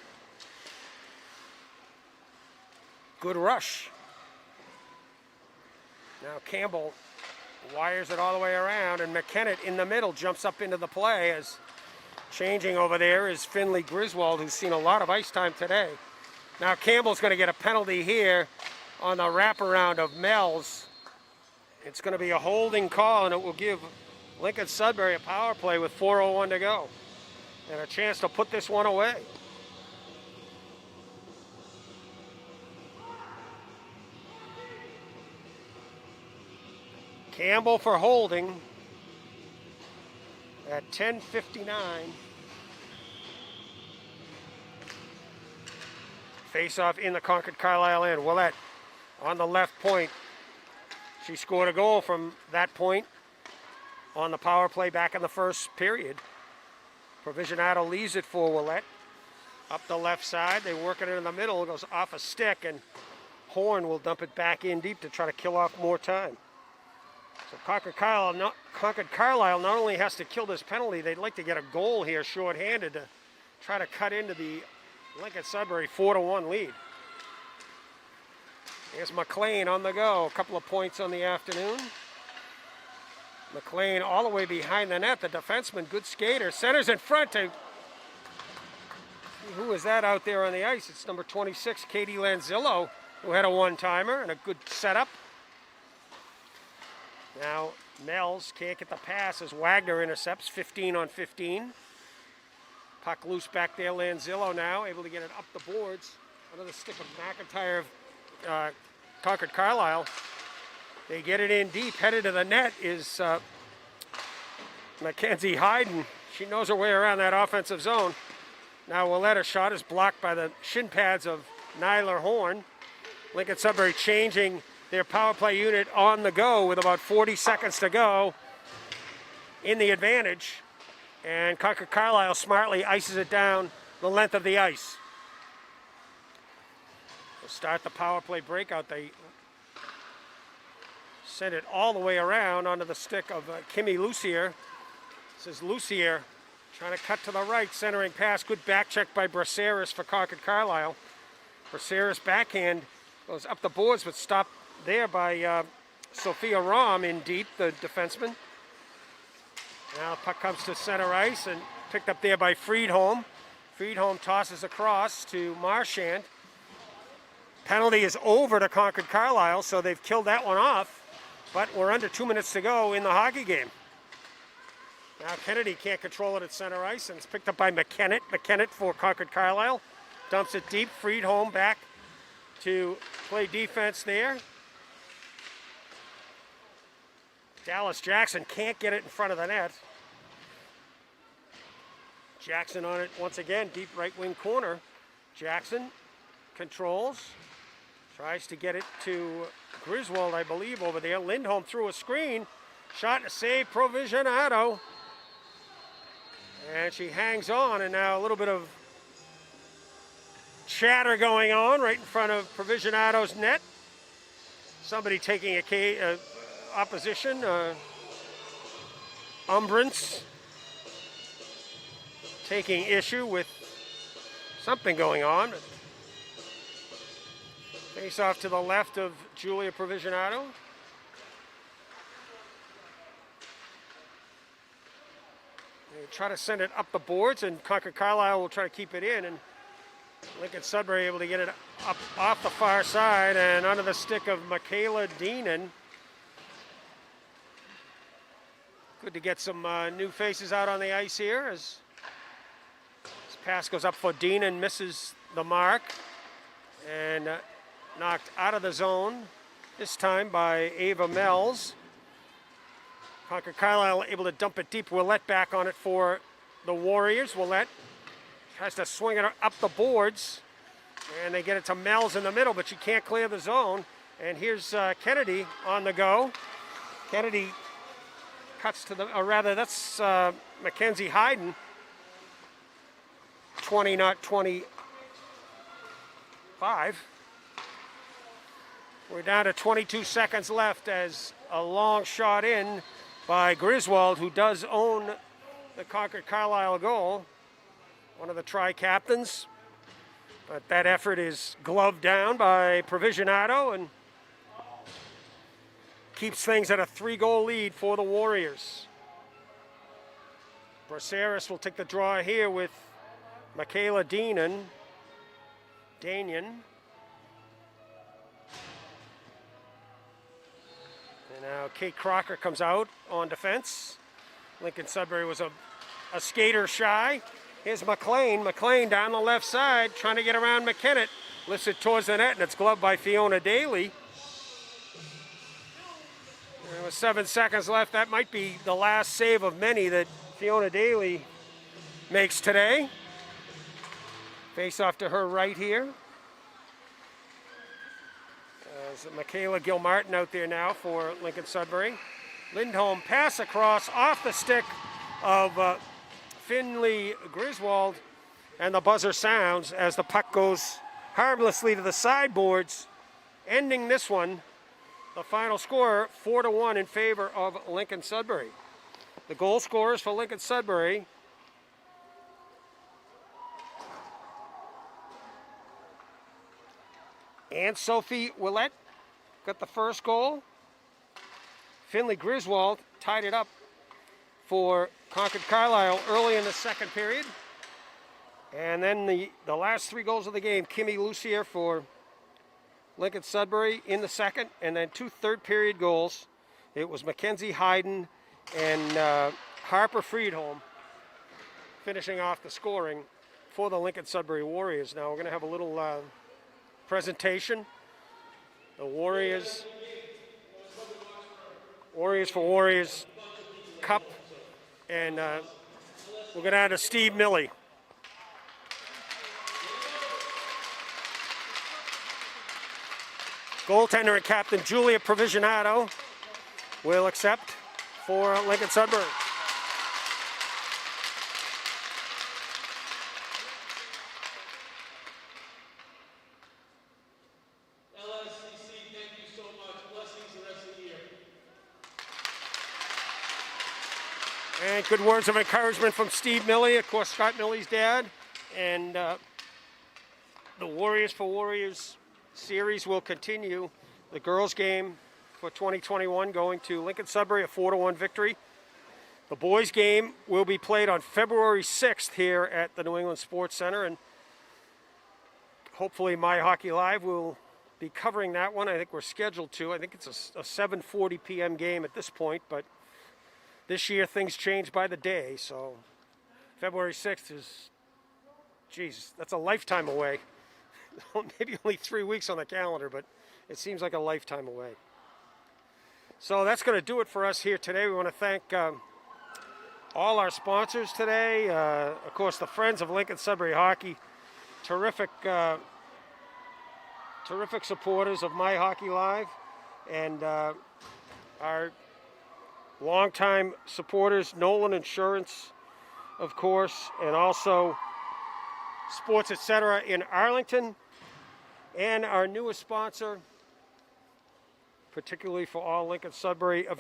S1: Good rush. Now Campbell wires it all the way around, and McKenna in the middle jumps up into the play. As changing over there is Finley Griswold, who's seen a lot of ice time today. Now Campbell's going to get a penalty here on the wraparound of Mel's. It's going to be a holding call, and it will give Lincoln Sudbury a power play with 4:01 to go and a chance to put this one away. Campbell for holding at 10:59. Face-off in the Concord Carlisle end. Willett on the left point. She scored a goal from that point on the power play back in the first period. Provisionato leaves it for Willett. Up the left side, they work it in the middle. It goes off a stick, and Horn will dump it back in deep to try to kill off more time. So Concord Carlisle not only has to kill this penalty, they'd like to get a goal here shorthanded to try to cut into the Lincoln Sudbury 4-1 lead. Here's McLean on the go. A couple of points on the afternoon. McLean all the way behind the net. The defenseman, good skater. Centers in front to... Who is that out there on the ice? It's number 26, Katie Lanzillo, who had a one-timer and a good setup. Now, Mel's can't get the pass as Wagner intercepts, 15 on 15. Puck loose back there. Lanzillo now able to get it up the boards. Under the stick of McIntyre of Concord Carlisle. They get it in deep. Headed to the net is Mackenzie Hayden. She knows her way around that offensive zone. Now Willetta's shot is blocked by the shin pads of Nyler Horn. Lincoln Sudbury changing their power play unit on the go with about 40 seconds to go in the advantage. And Concord Carlisle smartly ices it down the length of the ice. They'll start the power play breakout. They send it all the way around onto the stick of Kimmy Lucier. This is Lucier trying to cut to the right, centering pass. Good back check by Braceras for Concord Carlisle. Braceras backhand goes up the boards, but stopped there by Sophia Rahm in deep, the defenseman. Now the puck comes to center ice and picked up there by Friedholm. Friedholm tosses across to Marchand. Penalty is over to Concord Carlisle, so they've killed that one off. But we're under 2 minutes to go in the hockey game. Now Kennedy can't control it at center ice, and it's picked up by McKenna. McKenna for Concord Carlisle. Dumps it deep. Friedholm back to play defense there. Dallas Jackson can't get it in front of the net. Jackson on it once again, deep right wing corner. Jackson controls, tries to get it to Griswold, I believe, over there. Lindholm through a screen, shot and a save, Provisionato. And she hangs on, and now a little bit of chatter going on right in front of Provisionato's net. Somebody taking a opposition, Umbrance, taking issue with something going on. Face off to the left of Julia Provisionato. They try to send it up the boards, and Concord Carlisle will try to keep it in, and Lincoln Sudbury able to get it up off the far side and under the stick of Michaela Deenan. Good to get some new faces out on the ice here as this pass goes up for Dean and misses the mark. and knocked out of the zone, this time by Ava Mells. Concord Carlisle able to dump it deep. Willett back on it for the Warriors. Willett tries to swing it up the boards, and they get it to Mells in the middle, but she can't clear the zone. And here's Kennedy on the go. Kennedy cuts to the, or rather, that's Mackenzie Hayden. 20, not 25. We're down to 22 seconds left as a long shot in by Griswold, who does own the Concord Carlisle goal, one of the tri-captains. But that effort is gloved down by Provisionato and keeps things at a 3-goal lead for the Warriors. Braceras will take the draw here with Michaela Danian. And now Kate Crocker comes out on defense. Lincoln Sudbury was a skater shy. Here's McLean. McLean down the left side trying to get around McKinnon. Lifts it towards the net, and it's gloved by Fiona Daly. And with 7 seconds left, that might be the last save of many that Fiona Daly makes today. Face off to her right here. There's Michaela Gilmartin out there now for Lincoln Sudbury. Lindholm pass across off the stick of Finley Griswold, and the buzzer sounds as the puck goes harmlessly to the sideboards, ending this one. The final score, 4-1 in favor of Lincoln Sudbury. The goal scorers for Lincoln Sudbury: Anne Sophie Willett got the first goal. Finley Griswold tied it up for Concord Carlisle early in the second period. And then the last 3 goals of the game, Kimmy Lucier for Lincoln Sudbury in the second, and then 2 third-period goals. It was Mackenzie Hayden and Harper Friedholm finishing off the scoring for the Lincoln Sudbury Warriors. Now we're going to have a little presentation. The Warriors for Warriors Cup, and we'll go down to Steve Milley. Goaltender and captain Julia Provisionato will accept for Lincoln Sudbury.
S2: LSCC, thank you so much. Blessings the rest of the year.
S1: And good words of encouragement from Steve Milley, of course, Scott Milley's dad. And the Warriors for Warriors series will continue. The girls' game for 2021 going to Lincoln Sudbury, a 4-1 victory. The boys' game will be played on February 6th here at the New England Sports Center, and hopefully My Hockey Live will be covering that one. I think we're scheduled to. I think it's a 7:40 p.m. game at this point, but this year things change by the day, so February 6th is, geez, that's a lifetime away. Maybe only 3 weeks on the calendar, but it seems like a lifetime away. So that's going to do it for us here today. We want to thank all our sponsors today. Of course, the Friends of Lincoln Sudbury Hockey, terrific supporters of My Hockey Live, and our longtime supporters, Nolan Insurance, of course, and also Sports Etc. in Arlington, and our newest sponsor, particularly for all Lincoln Sudbury events.